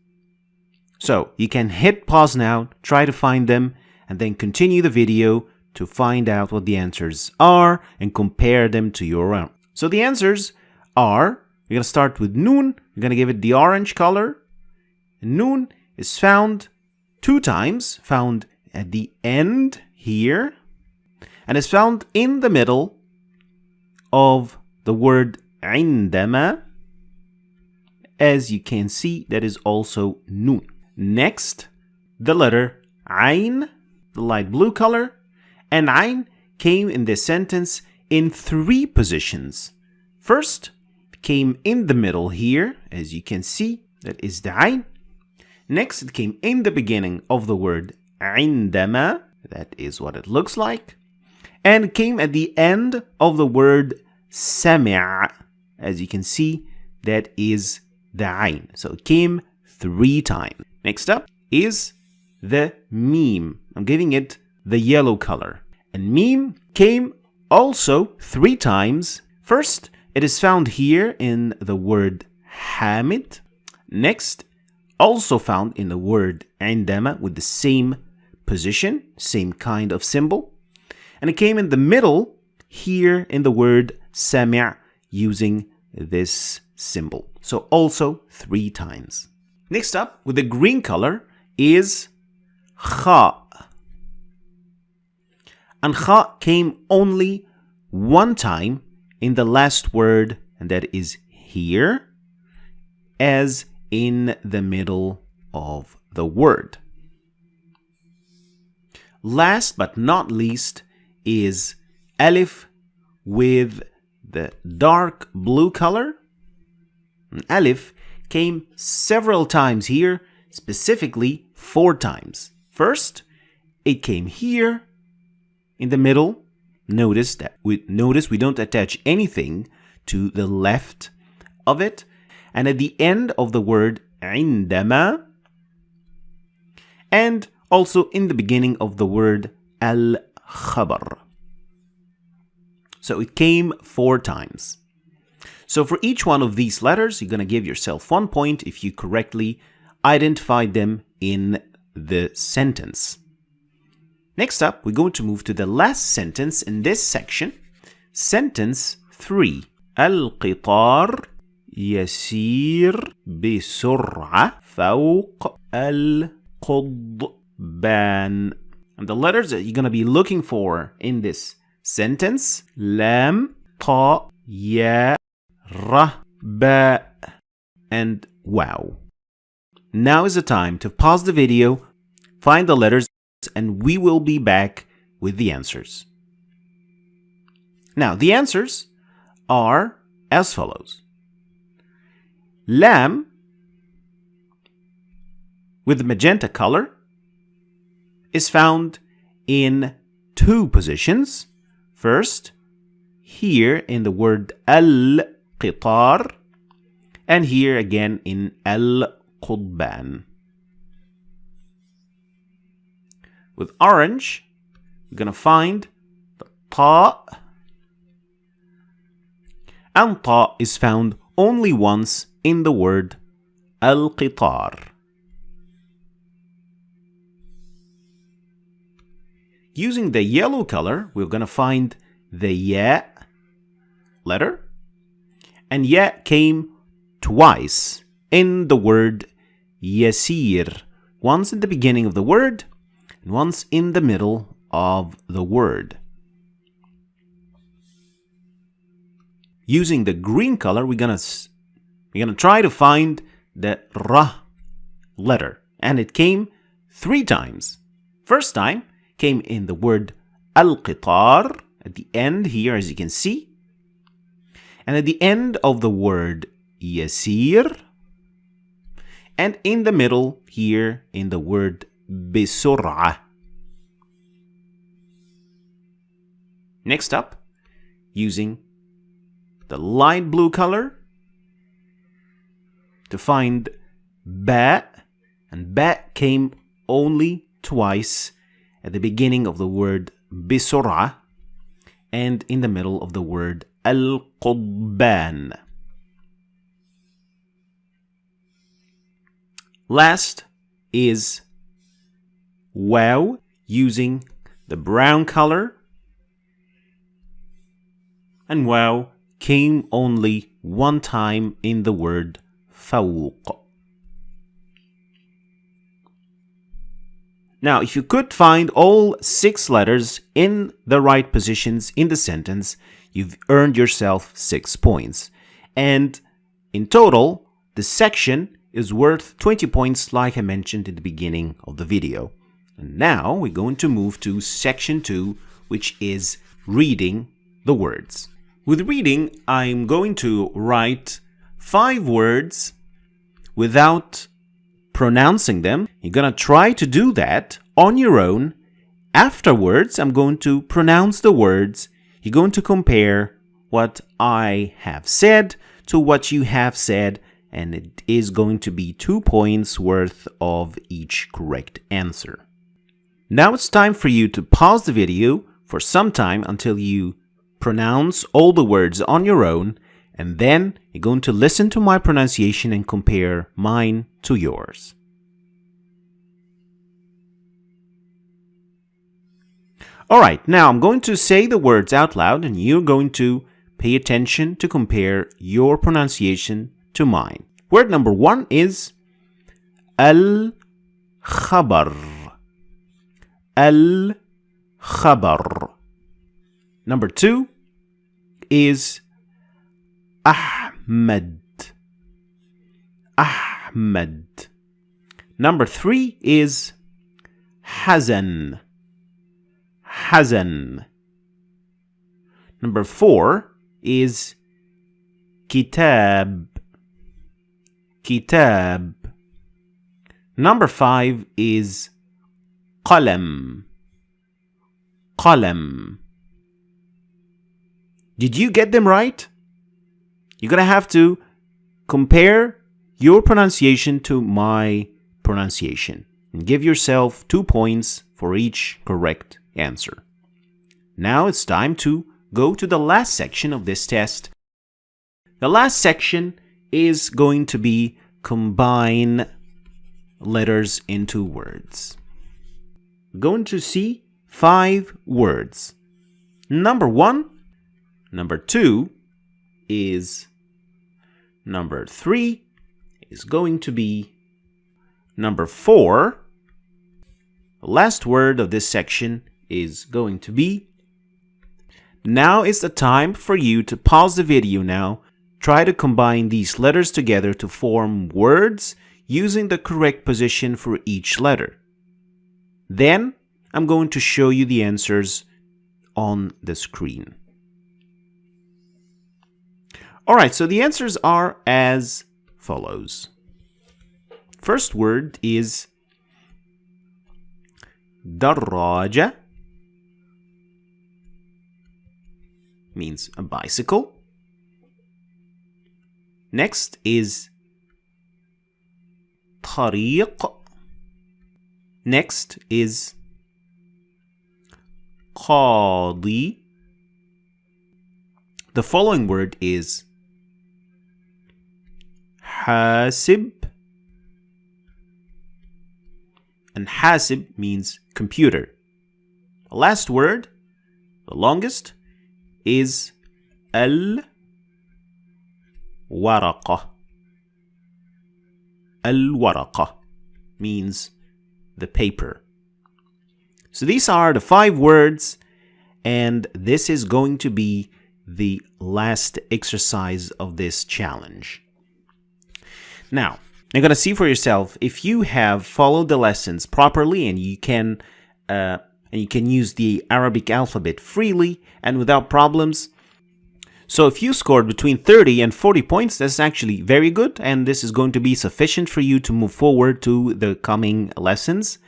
So you can hit pause now, try to find them, and then continue the video to find out what the answers are and compare them to your own. So the answers are, we're going to start with Nun. We're going to give it the orange color. Nun is found 2 times, found at the end here, and is found in the middle of the word عندما. As you can see, that is also Nun. Next, the letter Ain, the light blue color, and Ain came in this sentence in 3 positions. First, it came in the middle here, as you can see, that is the Ain. Next, it came in the beginning of the word عندما, that is what it looks like, and it came at the end of the word سمع, as you can see, that is the Ain. So it came 3 times. Next up is the Mim. I'm giving it the yellow color. And Mim came also 3 times. First, it is found here in the word Hamid. Next, also found in the word عندما with the same position, same kind of symbol. And it came in the middle here in the word سمع using this symbol. So also 3 times. Next up, with the green color, is Kha. And Kha came only 1 time in the last word, and that is here, as in the middle of the word. Last but not least is Alif with the dark blue color. Alif came several times here, specifically 4 times. First, it came here in the middle, Notice we don't attach anything to the left of it. And at the end of the word عندما, and also in the beginning of the word al-khabar. So it came 4 times. So for each one of these letters, you're going to give yourself 1 point if you correctly identified them in the sentence. Next up, we're going to move to the last sentence in this section. Sentence 3. القطار يسير بسرعة فوق القضبان. And the letters that you're going to be looking for in this sentence: لام, طاء, ياء, را, باء, and واو. Now is the time to pause the video, find the letters, and we will be back with the answers. Now, the answers are as follows. Lam, with the magenta color, is found in 2 positions. First, here in the word al-qitar, and here again in al-qudban. With orange, we're going to find the ta, and ta is found only once in the word al-qitar. Using the yellow color, we're going to find the ya letter, and ya came twice in the word yasir, once in the beginning of the word and once in the middle of the word. Using the green color, we're gonna try to find the ra letter, and it came 3 times. First time came in the word al-qitar at the end here, as you can see, and at the end of the word yasir, and in the middle here in the word bisur'a. Next up, using the light blue color to find ba, and ba came only twice at the beginning of the word bisur'a and in the middle of the word al-qudban. Last is waw, using the brown color, and waw came only 1 time in the word fawq. Now, if you could find all 6 letters in the right positions in the sentence, you've earned yourself 6 points. And in total, the section is worth 20 points, like I mentioned in the beginning of the video. And now we're going to move to section 2, which is reading the words. With reading, I'm going to write 5 words without pronouncing them. You're going to try to do that on your own. Afterwards, I'm going to pronounce the words. You're going to compare what I have said to what you have said, and it is going to be 2 points worth of each correct answer. Now it's time for you to pause the video for some time until you pronounce all the words on your own, and then you're going to listen to my pronunciation and compare mine to yours. Alright, now I'm going to say the words out loud, and you're going to pay attention to compare your pronunciation to mine. Word number 1 is al-khabar. Al-khabar. Number 2 is Ahmed. Ahmed. Number 3 is Hazan. Hazan. Number 4 is Kitab. Kitab. Number 5 is Qalam. Qalam. Did you get them right? You're going to have to compare your pronunciation to my pronunciation and give yourself 2 points for each correct answer. Now it's time to go to the last section of this test. The last section is going to be combine letters into words. We're going to see 5 words. Number 1, number 2 is number 3 is going to be number 4. The last word of this section is going to be. Now is the time for you to pause the video now. Try to combine these letters together to form words using the correct position for each letter. Then I'm going to show you the answers on the screen. Alright, so the answers are as follows. First word is دراجة, means a bicycle. Next is طريق. Next is قاضي. The following word is حاسب. And حاسب means computer. The last word, the longest, is الورقة. الورقة means the paper. So these are the 5 words, and this is going to be the last exercise of this challenge. Now, you're going to see for yourself if you have followed the lessons properly and you can use the Arabic alphabet freely and without problems. So if you scored between 30 and 40 points, that's actually very good, and this is going to be sufficient for you to move forward to the coming lessons.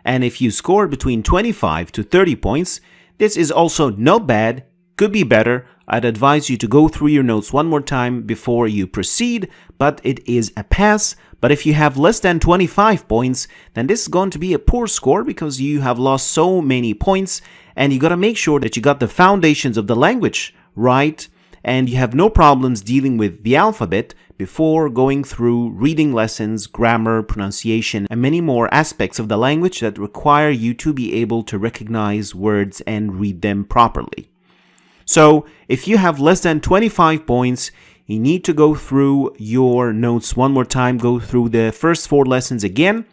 And if you scored between 25 to 30 points, this is also not bad, could be better. I'd advise you to go through your notes one more time before you proceed, but it is a pass. But if you have less than 25 points, then this is going to be a poor score because you have lost so many points, and you got to make sure that you got the foundations of the language right, and you have no problems dealing with the alphabet before going through reading lessons, grammar, pronunciation, and many more aspects of the language that require you to be able to recognize words and read them properly. So if you have less than 25 points, you need to go through your notes one more time, go through the first 4 lessons again.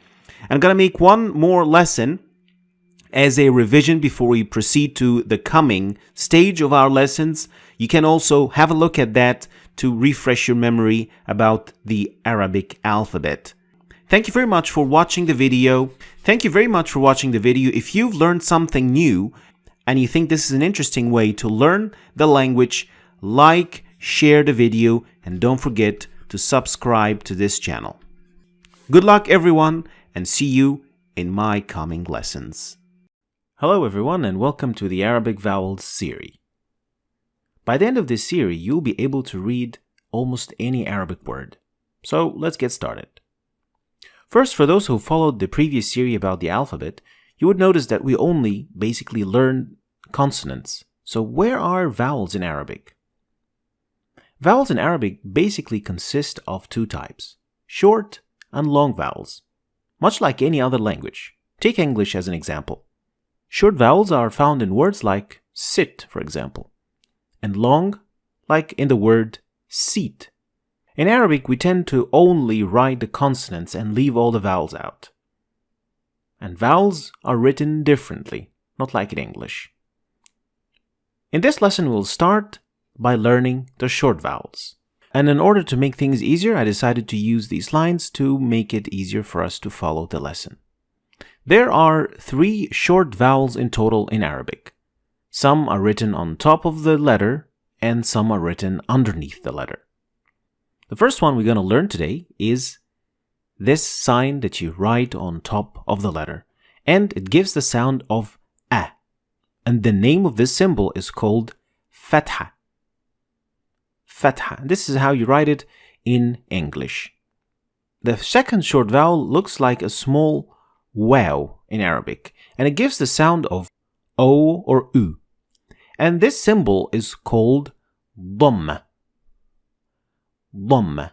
I'm going to make one more lesson as a revision before we proceed to the coming stage of our lessons. You can also have a look at that to refresh your memory about the Arabic alphabet. Thank you very much for watching the video. If you've learned something new and you think this is an interesting way to learn the language, like, share the video, and don't forget to subscribe to this channel. Good luck everyone, and see you in my coming lessons. Hello everyone, and welcome to the Arabic Vowels series. By the end of this series, you'll be able to read almost any Arabic word. So let's get started. First, for those who followed the previous series about the alphabet, you would notice that we only basically learned consonants. So where are vowels in Arabic? Vowels in Arabic basically consist of 2 types, short and long vowels, much like any other language. Take English as an example. Short vowels are found in words like sit, for example, and long, like in the word seat. In Arabic, we tend to only write the consonants and leave all the vowels out. And vowels are written differently, not like in English. In this lesson, we'll start by learning the short vowels. And in order to make things easier, I decided to use these lines to make it easier for us to follow the lesson. There are 3 short vowels in total in Arabic. Some are written on top of the letter, and some are written underneath the letter. The first one we're going to learn today is this sign that you write on top of the letter, and it gives the sound of a. And the name of this symbol is called fatha. fatha. This is how you write it in English. The second short vowel looks like a small wow in Arabic, and it gives the sound of O or U. And this symbol is called dhamma. Dhamma.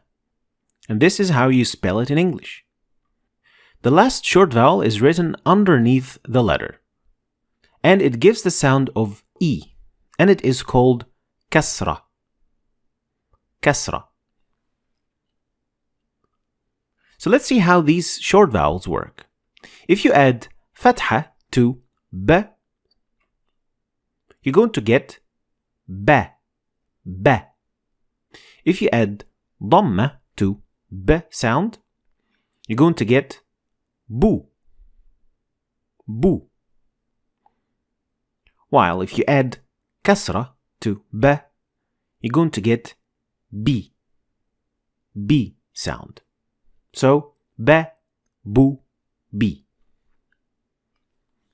And this is how you spell it in English. The last short vowel is written underneath the letter, and it gives the sound of E, and it is called kasra. Kasra. So let's see how these short vowels work. If you add fatha to b, you're going to get ba, ba. If you add dhamma to b sound, you're going to get bu, bu. While if you add kasra to b, you're going to get b, b sound. So, ba, bu, bi.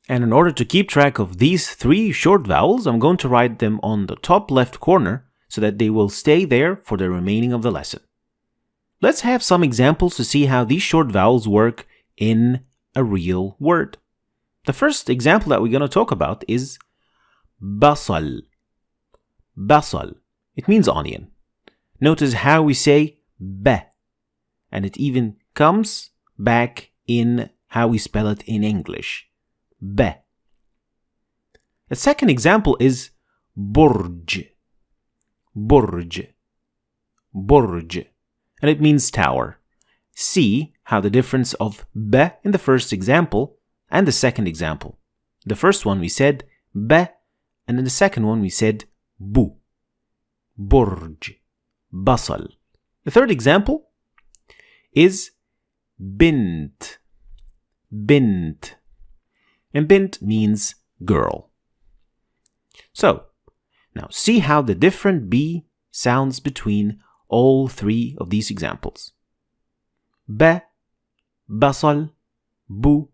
And in order to keep track of these three short vowels, I'm going to write them on the top left corner so that they will stay there for the remaining of the lesson. Let's have some examples to see how these short vowels work in a real word. The first example that we're going to talk about is basal. Basal. It means onion. Notice how we say ba, and it even comes back in how we spell it in English. Ba. The second example is burj. Burj. Burj. And it means tower. See how the difference of ba in the first example and the second example. The first one we said ba, and in the second one we said bu. Burj. Basal. The third example is bint. Bint. And bint means girl. So, now see how the different B sounds between all three of these examples. Ba, basal, bu,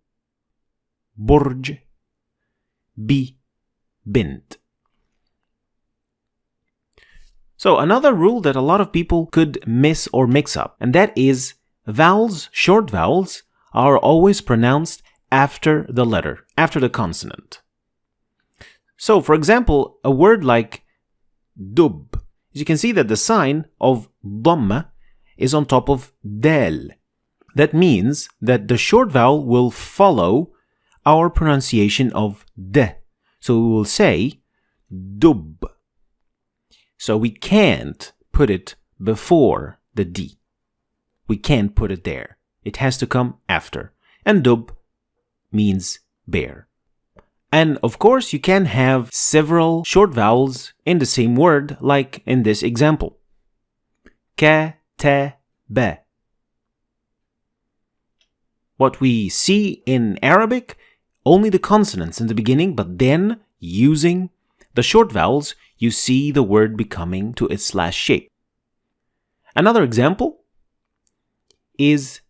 burj, bi, bint. So another rule that a lot of people could miss or mix up, and that is vowels, short vowels, are always pronounced after the letter, after the consonant. So, for example, a word like dub, you can see that the sign of dhamma is on top of dal. That means that the short vowel will follow our pronunciation of d. So we will say dub. So we can't put it before the D. We can't put it there. It has to come after. And dub means bear. And of course, you can have several short vowels in the same word, like in this example. Ka, ta, ba. What we see in Arabic, only the consonants in the beginning, but then using the short vowels, you see the word becoming to its last shape. Another example is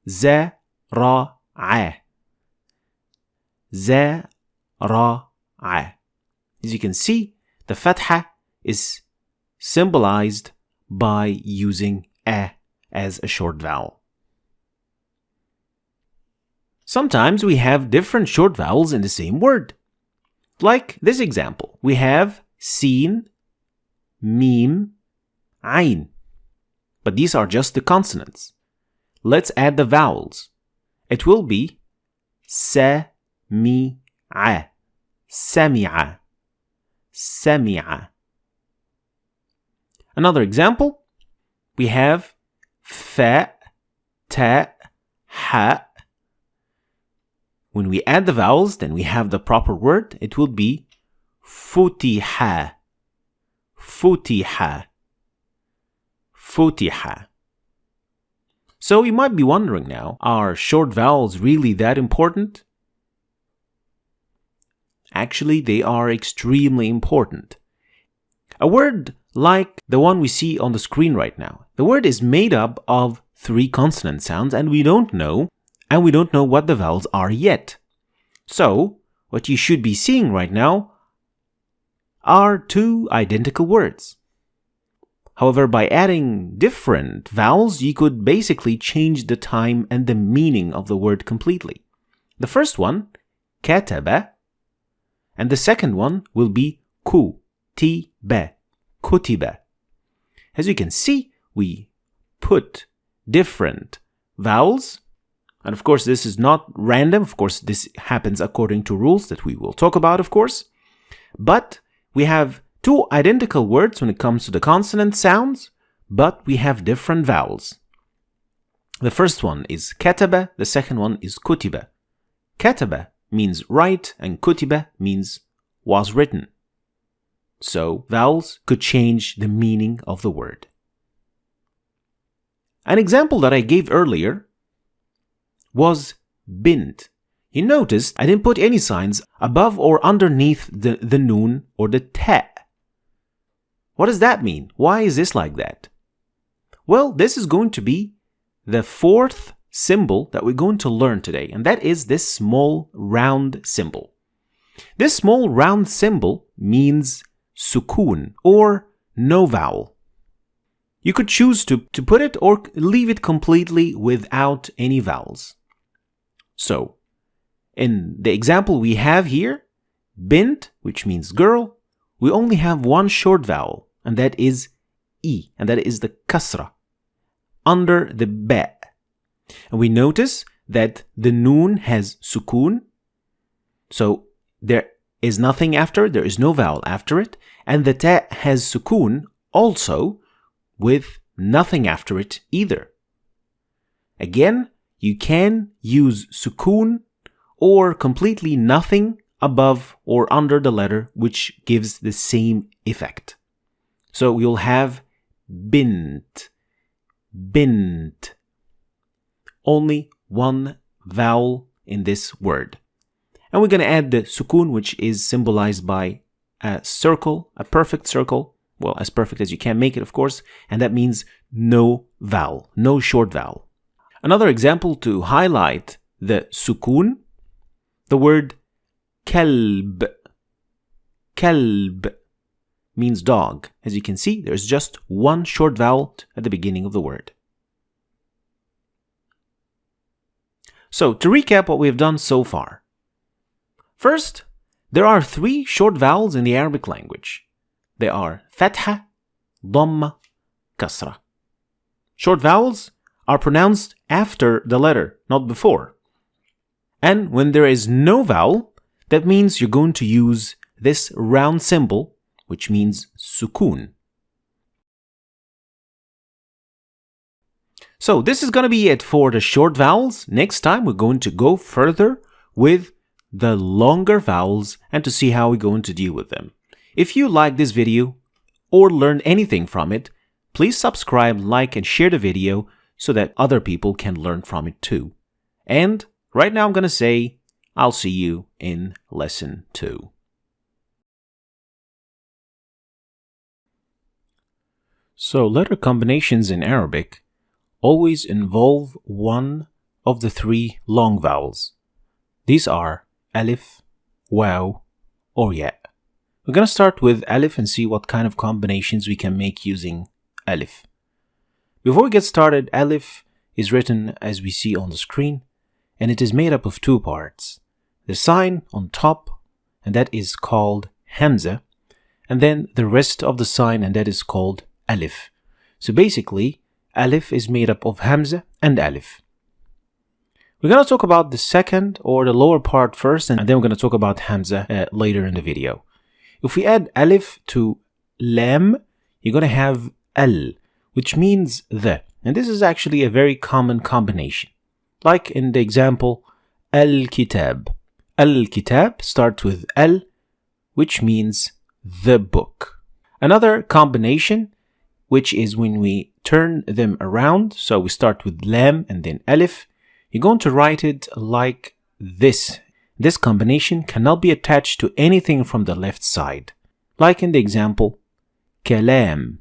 za, ra, a. za, ra, a. As you can see, the fatha is symbolized by using a as a short vowel. Sometimes we have different short vowels in the same word. Like this example, we have sin, mim, ain. But these are just the consonants. Let's add the vowels. It will be sa, mi, a. Sami'a. Sami'a. Another example, we have fa, ta, ha. When we add the vowels, then we have the proper word. It will be futiha. Futiha. Futiha. So you might be wondering now, are short vowels really that important? Actually, they are extremely important. A word like the one we see on the screen right now. The word is made up of 3 consonant sounds, and we don't know what the vowels are yet. So, what you should be seeing right now are 2 identical words. However, by adding different vowels, you could basically change the time and the meaning of the word completely. The first one, كتب, and the second one will be كتب, كتب. As you can see, we put different vowels, and of course this is not random. Of course this happens according to rules that we will talk about, of course. But we have two identical words when it comes to the consonant sounds, but we have different vowels. The first one is كتب, the second one is كتب. كتب means write and كتب means was written. So vowels could change the meaning of the word. An example that I gave earlier was bint. You noticed I didn't put any signs above or underneath the noon or the ta. What does that mean? Why is this like that? Well, this is going to be the fourth symbol that we're going to learn today, and that is this small round symbol. This small round symbol means sukun, or no vowel. You could choose to put it or leave it completely without any vowels. So, in the example we have here, bint, which means girl, we only have one short vowel, and that is I, and that is the kasra, under the ba. And we notice that the noon has sukun, so there is nothing after, there is no vowel after it, and the ta has sukun also with nothing after it either. Again, you can use sukun or completely nothing above or under the letter, which gives the same effect. So you'll have bint, bint. Only one vowel in this word. And we're going to add the sukun, which is symbolized by a circle, a perfect circle. Well, as perfect as you can make it, of course. And that means no vowel, no short vowel. Another example to highlight the sukun, the word kalb. Kalb means dog. As you can see, there's just one short vowel at the beginning of the word. So, to recap what we've done so far. First, there are three short vowels in the Arabic language. They are fatha, dhamma, kasra. Short vowels are pronounced after the letter, not before. And when there is no vowel, that means you're going to use this round symbol, which means sukun. So this is going to be it for the short vowels. Next time we're going to go further with the longer vowels and to see how we're going to deal with them. If you like this video or learned anything from it, please subscribe, like, and share the video so that other people can learn from it too. And right now I'm going to say, I'll see you in lesson 2. So letter combinations in Arabic always involve one of the three long vowels. These are alif, waw, or ya. We're going to start with alif and see what kind of combinations we can make using alif. Before we get started, alif is written as we see on the screen, and it is made up of two parts. The sign on top, and that is called hamza, and then the rest of the sign, and that is called alif. So basically, alif is made up of hamza and alif. We're going to talk about the second or the lower part first, and then we're going to talk about hamza later in the video. If we add alif to lam, you're going to have al, which means the. And this is actually a very common combination. Like in the example, al-kitab. Al-kitab starts with al, which means the book. Another combination, which is when we turn them around, so we start with lam and then alif, you're going to write it like this. This combination cannot be attached to anything from the left side. Like in the example, kalam.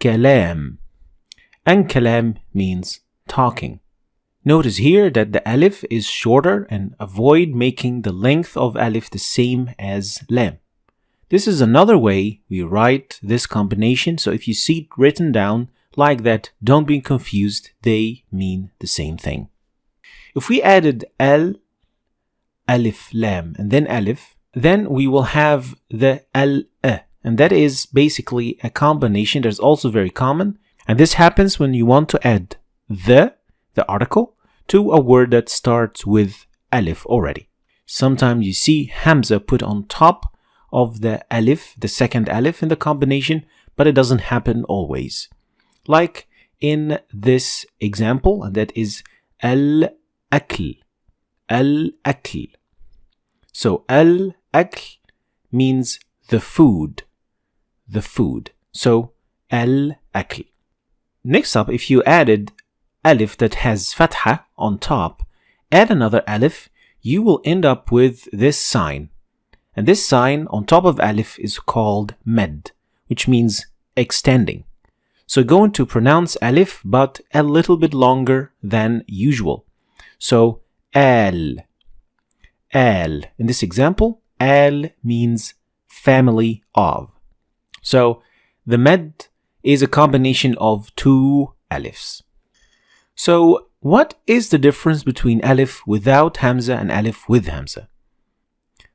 Kalam. And kalam means talking. Notice here that the alif is shorter and avoid making the length of alif the same as lam. This is another way we write this combination. So if you see it written down like that, don't be confused. They mean the same thing. If we added al, alif, lam, and then alif, then we will have the al, and that is basically a combination that's also very common. And this happens when you want to add the article, to a word that starts with alif already. Sometimes you see hamza put on top of the alif, the second alif in the combination, but it doesn't happen always. Like in this example, and that is al-akl. Al-akl. So al-akl means the food. The food. So al-akl. Next up, if you added alif that has fatha on top, add another alif, you will end up with this sign. And this sign on top of alif is called med, which means extending. So going to pronounce alif, but a little bit longer than usual. So al. Al. In this example, al means family of. So the med is a combination of two alifs. So what is the difference between alif without hamza and alif with hamza?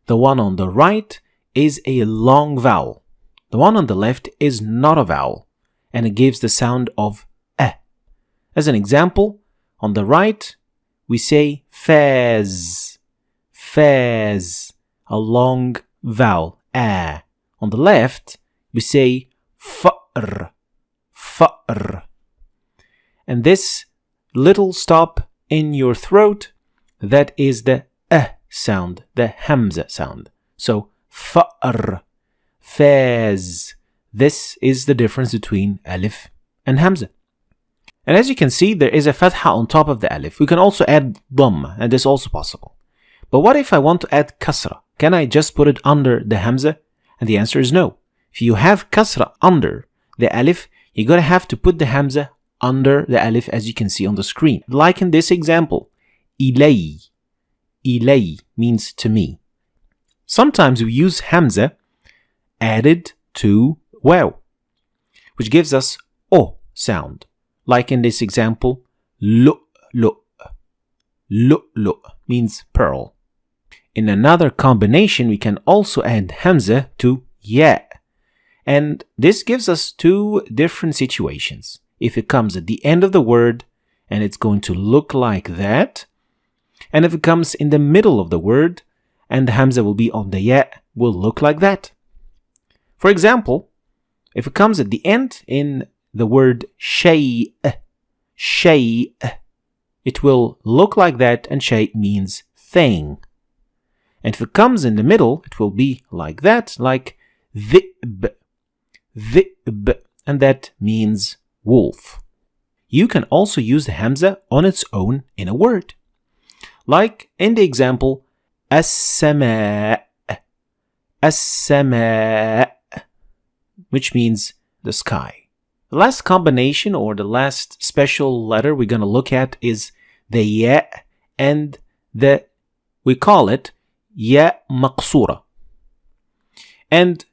The one on the right is a long vowel. The one on the left is not a vowel, and it gives the sound of eh. As an example, on the right, we say faz, faz, a long vowel, ah. On the left, we say fa'r, fa'r. And this little stop in your throat, that is the sound, the hamza sound. So fa'r, faz. This is the difference between alif and hamza. And as you can see, there is a fatha on top of the alif. We can also add dhamma, and this is also possible. But what if I want to add kasra? Can I just put it under the hamza? And the answer is no. If you have kasra under the alif, you're going to have to put the hamza under the alif, as you can see on the screen. Like in this example, ilay. Ilay means to me. Sometimes we use hamza added to waw, which gives us o sound. Like in this example, lu'lu'. Lu'lu' means pearl. In another combination, we can also add hamza to ya. And this gives us two different situations. If it comes at the end of the word, and it's going to look like that. And if it comes in the middle of the word, and the hamza will be on the ya, will look like that. For example, if it comes at the end in the word shay', shay', it will look like that, and shay' means thing. And if it comes in the middle, it will be like that, like dhib, dhib, and that means wolf. You can also use the hamza on its own in a word. Like in the example, as-sama', as-sama', which means the sky. The last combination, or the last special letter we're going to look at, is the ya, and we call it ya maqsura. And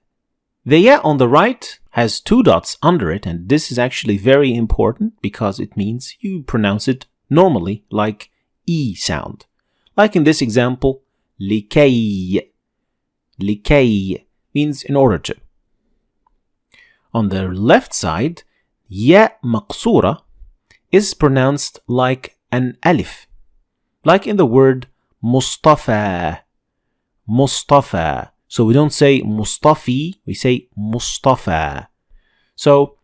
the ya on the right has two dots under it, and this is actually very important because it means you pronounce it normally like E sound. Like in this example, likay. Likay means in order to. On the left side, ya maqsura is pronounced like an alif. Like in the word Mustafa. Mustafa. So we don't say Mustafi, we say Mustafa. So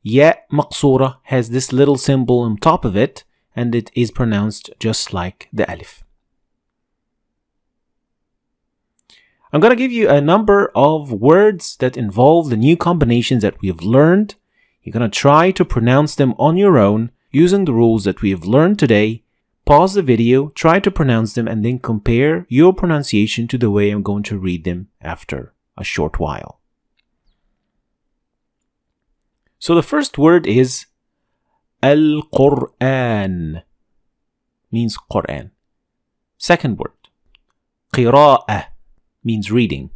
ya maqsura has this little symbol on top of it, and it is pronounced just like the alif. I'm going to give you a number of words that involve the new combinations that we have learned. You're going to try to pronounce them on your own using the rules that we have learned today. Pause the video, try to pronounce them, and then compare your pronunciation to the way I'm going to read them after a short while. So the first word is Al-Qur'an, means Quran. Second word, Qira'ah, means reading.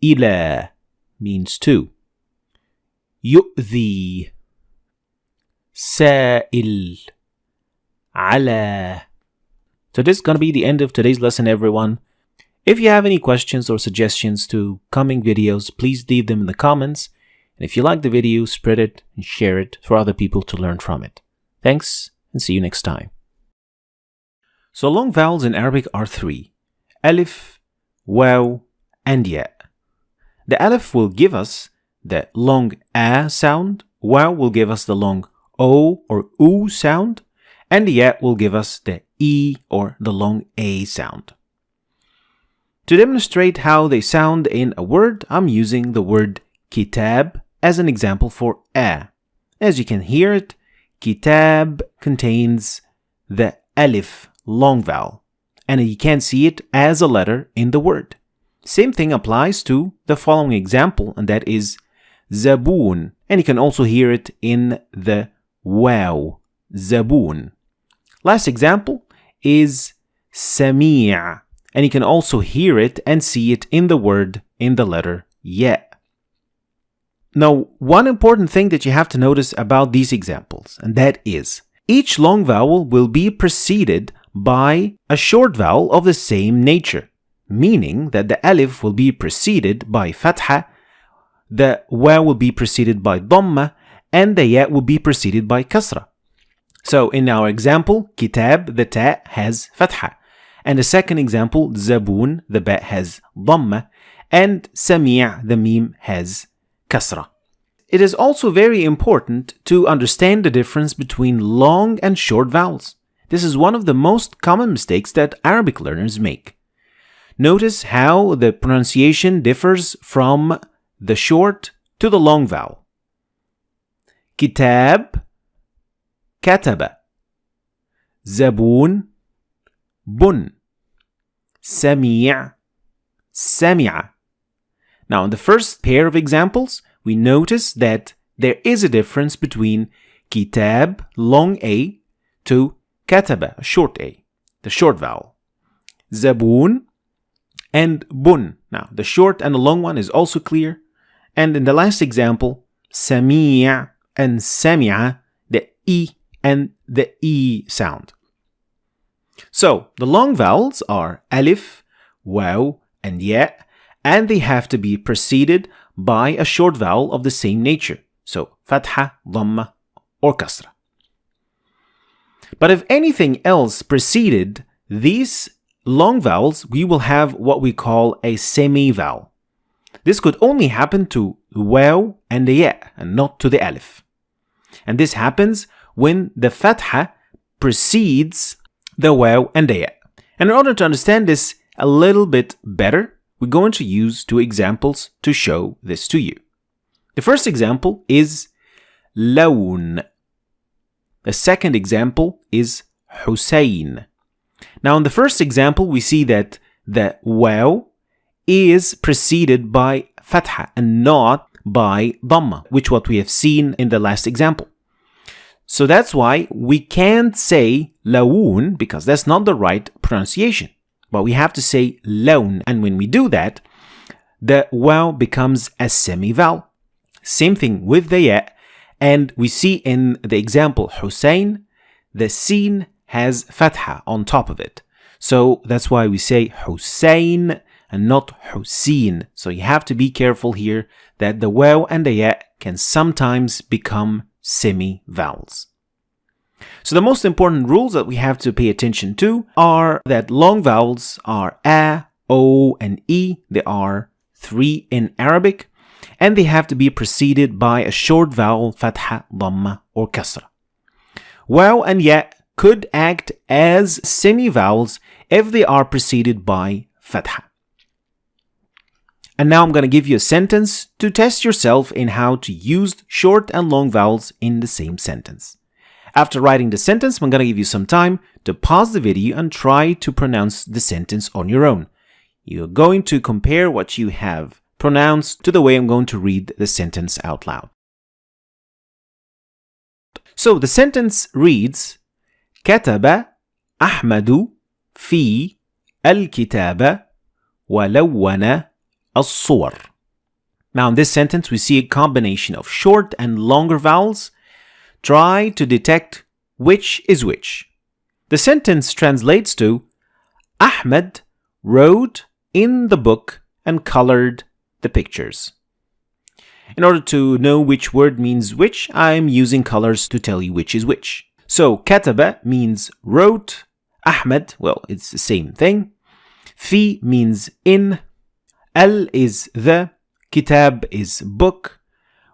إلى means to. يؤذي. سائل. على. So this is going to be the end of today's lesson, everyone. If you have any questions or suggestions to coming videos, please leave them in the comments. And if you like the video, spread it and share it for other people to learn from it. Thanks, and see you next time. So long vowels in Arabic are three: alif, waw, and ya. The alif will give us the long a sound, waw will give us the long o or u sound, and the ya will give us the e or the long a sound. To demonstrate how they sound in a word, I'm using the word kitab as an example for a. As you can hear it, kitab contains the alif long vowel, and you can see it as a letter in the word. Same thing applies to the following example, and that is zaboon, and you can also hear it in the waw, zaboon. Last example is sami', and you can also hear it and see it in the word in the letter ya. Now, one important thing that you have to notice about these examples, and that is each long vowel will be preceded by a short vowel of the same nature, meaning that the alif will be preceded by fatha, the waw will be preceded by dhamma, and the ya will be preceded by kasra. So in our example, kitab, the ta has fatha. And the second example, zaboon, the ba has dhamma, and sami', the mim has kasra. It is also very important to understand the difference between long and short vowels. This is one of the most common mistakes that Arabic learners make. Notice how the pronunciation differs from the short to the long vowel. Kitab, kataba. Zaboon, bun. Sami', sami'a. Now, in the first pair of examples, we notice that there is a difference between kitab, long A, to kataba, a short A, the short vowel. Zaboon and bun. Now, the short and the long one is also clear. And in the last example, sami' and sami'a, the E and the E sound. So, the long vowels are alif, waw, and ya, and they have to be preceded by a short vowel of the same nature. So, fatha, dhamma, or kasra. But if anything else preceded these long vowels, we will have what we call a semi-vowel. This could only happen to waw and the ya, and not to the alif. And this happens when the fatha precedes the waw and the ya. And in order to understand this a little bit better, we're going to use two examples to show this to you. The first example is lawn. The second example is Hussein. Now, in the first example, we see that the waw is preceded by fatha and not by dhamma, which what we have seen in the last example. So that's why we can't say lawoon, because that's not the right pronunciation. But we have to say lawn, and when we do that, the waw becomes a semi-vowel. Same thing with the ya, and we see in the example Hussein, the sin has fatha on top of it. So that's why we say Hussein and not Hussein. So you have to be careful here that the waw and the ya can sometimes become semi-vowels. So the most important rules that we have to pay attention to are that long vowels are a, o, and e. There are 3 in Arabic, and they have to be preceded by a short vowel, fatha, dhamma, or kasra. Waw and ya could act as semi-vowels if they are preceded by fatha. And now I'm going to give you a sentence to test yourself in how to use short and long vowels in the same sentence. After writing the sentence, I'm going to give you some time to pause the video and try to pronounce the sentence on your own. You're going to compare what you have pronounced to the way I'm going to read the sentence out loud. So the sentence reads: كتب أحمد في الكتاب ولون الصور. Now in this sentence, we see a combination of short and longer vowels. Try to detect which is which. The sentence translates to Ahmed wrote in the book and colored the pictures. In order to know which word means which, I'm using colors to tell you which is which. So, kataba means wrote. Ahmed, well, it's the same thing. Fi means in. Al is the. Kitab is book.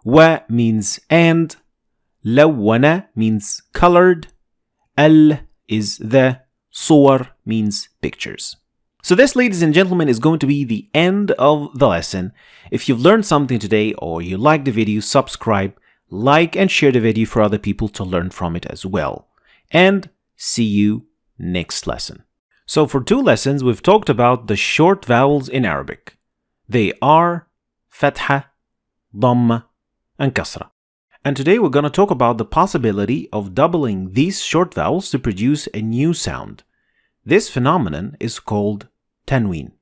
Wa means and. Lawana means colored. Al is the. Suwar means pictures. So this, ladies and gentlemen, is going to be the end of the lesson. If you've learned something today or you like the video, subscribe, like and share the video for other people to learn from it as well. And see you next lesson. So for 2 lessons, we've talked about the short vowels in Arabic. They are Fatha, Dhamma, and Kasra. And today we're going to talk about the possibility of doubling these short vowels to produce a new sound. This phenomenon is called Tanween.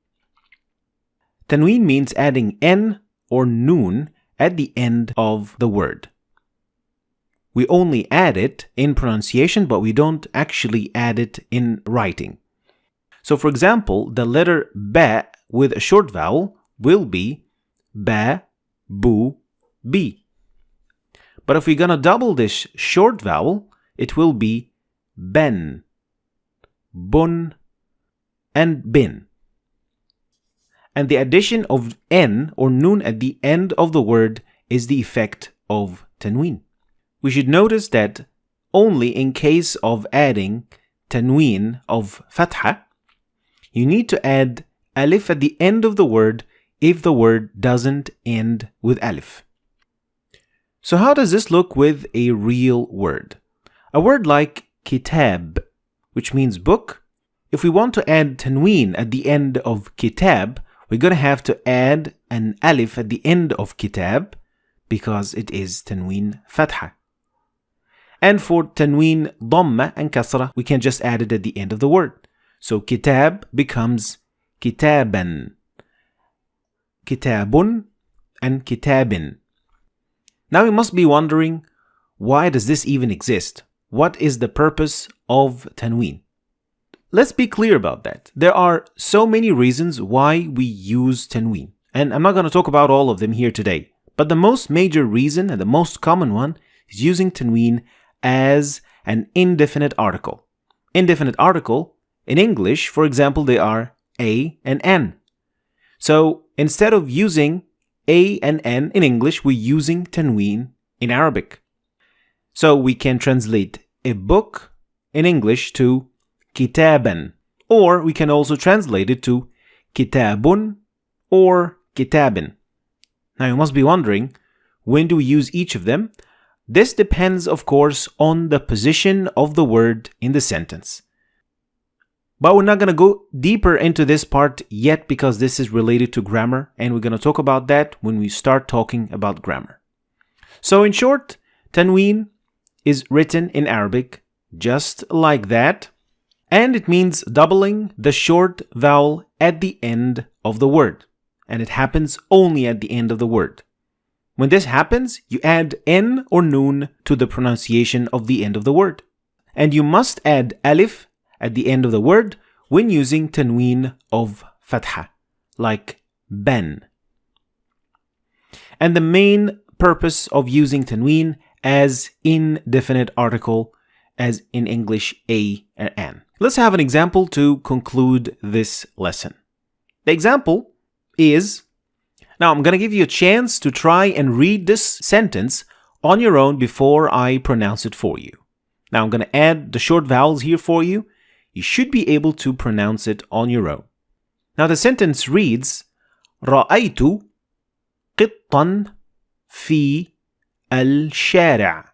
Tanween means adding N or Noon at the end of the word. We only add it in pronunciation, but we don't actually add it in writing. So for example, the letter Ba with a short vowel will be Ba, Bu, Bi. But if we're gonna double this short vowel, it will be Ben, Bun, and Bin. And the addition of N or Noon at the end of the word is the effect of Tanween. We should notice that only in case of adding Tanween of Fatha, you need to add Alif at the end of the word if the word doesn't end with Alif. So how does this look with a real word? A word like Kitab, which means book. If we want to add Tanween at the end of Kitab, we're going to have to add an Alif at the end of Kitab because it is Tanween Fatha. And for Tanween Dhamma and Kasra, we can just add it at the end of the word. So Kitab becomes Kitaban, Kitabun, and Kitabin. Now you must be wondering, why does this even exist? What is the purpose of Tanween? Let's be clear about that. There are so many reasons why we use Tanween, and I'm not going to talk about all of them here today. But the most major reason and the most common one is using Tanween as an indefinite article. Indefinite article, in English, for example, they are A and N. So instead of using A and N in English, we're using Tanween in Arabic. So we can translate a book in English to Kitaban, or we can also translate it to Kitabun or Kitabin. Now you must be wondering, when do we use each of them? This depends, of course, on the position of the word in the sentence. But we're not going to go deeper into this part yet because this is related to grammar, and we're going to talk about that when we start talking about grammar. So in short, Tanween is written in Arabic just like that, and it means doubling the short vowel at the end of the word, and it happens only at the end of the word. When this happens, you add N or Noon to the pronunciation of the end of the word. And you must add Alif at the end of the word when using Tanween of Fatha, like Ben. And the main purpose of using Tanween as indefinite article, as in English A and N. Let's have an example to conclude this lesson. The example is, now I'm going to give you a chance to try and read this sentence on your own before I pronounce it for you. Now I'm going to add the short vowels here for you. You should be able to pronounce it on your own. Now the sentence reads, رأيت قطا في الشارع.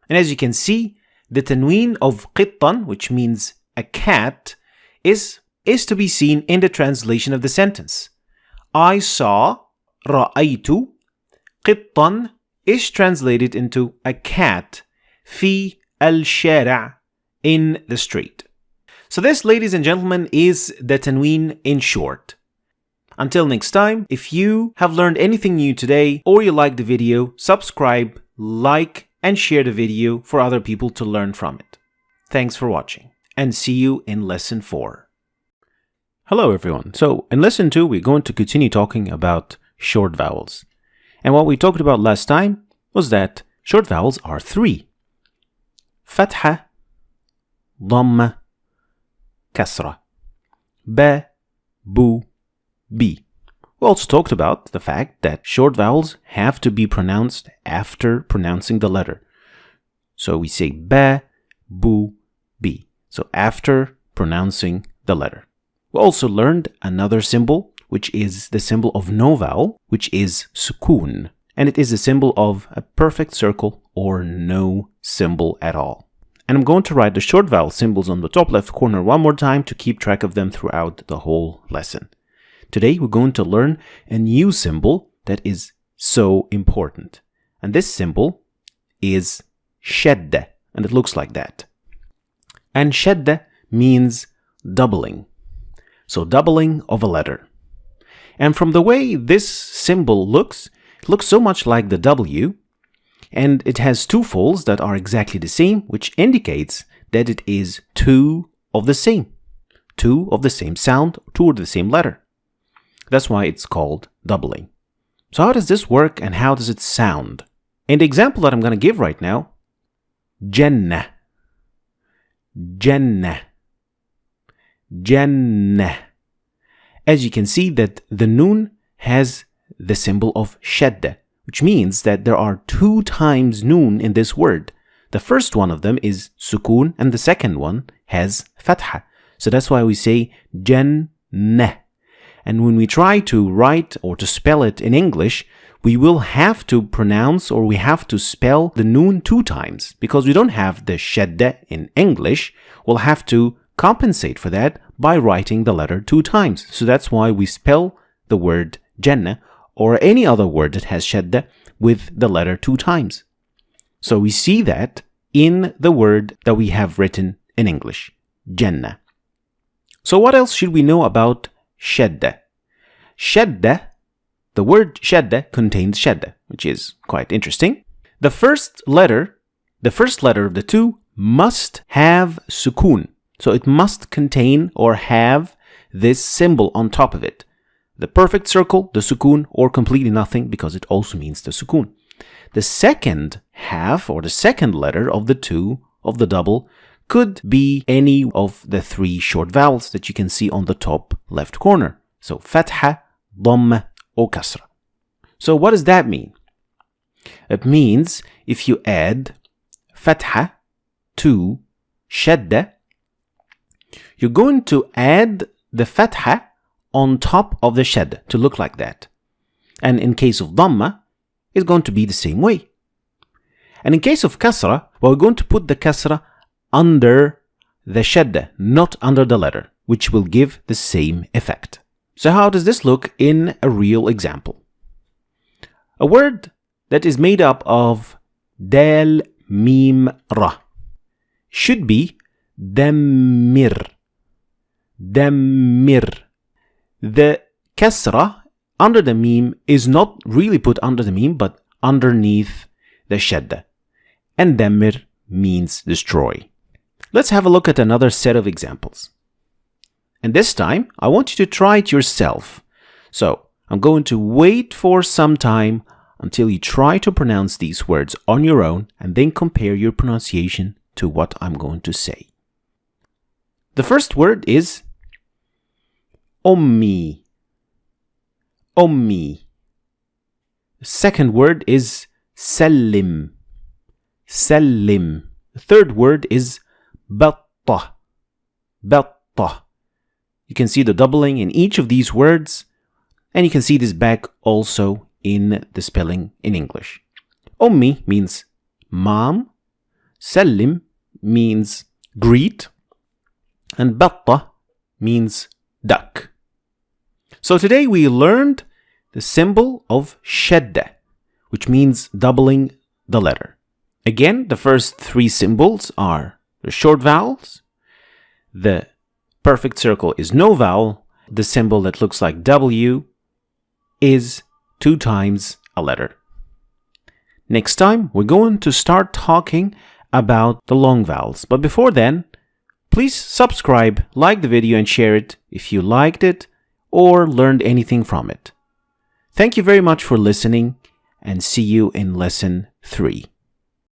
And as you can see, the tanween of قطا, which means a cat, is to be seen in the translation of the sentence. I saw, رأيت, قطا is translated into a cat, في الشارع, in the street. So this, ladies and gentlemen, is the tanween in short. Until next time, if you have learned anything new today or you like the video, subscribe, like, and share the video for other people to learn from it. Thanks for watching, and see you in lesson 4. Hello everyone. So in lesson 2, we're going to continue talking about short vowels. And what we talked about last time was that short vowels are 3. Fatha, Dhamma, Kasra. Ba, Bu, Bi. We also talked about the fact that short vowels have to be pronounced after pronouncing the letter. So we say Ba, Bu, Bi. So after pronouncing the letter. We also learned another symbol, which is the symbol of no vowel, which is sukoon. And it is a symbol of a perfect circle or no symbol at all. And I'm going to write the short vowel symbols on the top left corner one more time to keep track of them throughout the whole lesson. Today we're going to learn a new symbol that is so important. And this symbol is shadda, and it looks like that. And shadda means doubling. So doubling of a letter. And from the way this symbol looks, it looks so much like the W, and it has 2 folds that are exactly the same, which indicates that it is 2 of the same. 2 of the same sound, 2 of the same letter. That's why it's called doubling. So how does this work and how does it sound? In the example that I'm going to give right now, Jannah, Jannah, Jannah. As you can see that the noon has the symbol of shadda, which means that there are 2 times noon in this word. The first one of them is sukoon and the second one has fatha. So that's why we say Jannah. And when we try to write or to spell it in English, we will have to pronounce or we have to spell the noon 2 times. Because we don't have the shadda in English, we'll have to compensate for that by writing the letter 2 times. So that's why we spell the word Jannah or any other word that has shadda with the letter 2 times. So we see that in the word that we have written in English, Jannah. So what else should we know about shadda? Shadda, the word shadda contains shadda, which is quite interesting. The first letter of the 2 must have sukoon. So it must contain or have this symbol on top of it. The perfect circle, the sukoon, or completely nothing because it also means the sukoon. The second half or the second letter of the 2 of the double could be any of the 3 short vowels that you can see on the top left corner. So fatha, dhamma, or kasra. So what does that mean? It means if you add fatha to shadda, you're going to add the fatha on top of the shadda to look like that. And in case of dhamma, it's going to be the same way. And in case of kasra, we're going to put the kasra under the shadda, not under the letter, which will give the same effect. So how does this look in a real example? A word that is made up of dal, mim, ra should be dammir. Dammir. The kasra under the mim is not really put under the mim, but underneath the shadda. And dammir means destroy. Let's have a look at another set of examples. And this time, I want you to try it yourself. So, I'm going to wait for some time until you try to pronounce these words on your own and then compare your pronunciation to what I'm going to say. The first word is Ummi. Ummi. The second word is Sallim. Sallim. The third word is Batta. Batta. You can see the doubling in each of these words, and you can see this back also in the spelling in English. Ummi means mom, Sallim means greet, and Batta means duck. So today we learned the symbol of shadda, which means doubling the letter. Again, the first 3 symbols are the short vowels, the perfect circle is no vowel, the symbol that looks like W is 2 times a letter. Next time, we're going to start talking about the long vowels. But before then, please subscribe, like the video, and share it if you liked it or learned anything from it. Thank you very much for listening, and see you in lesson 3.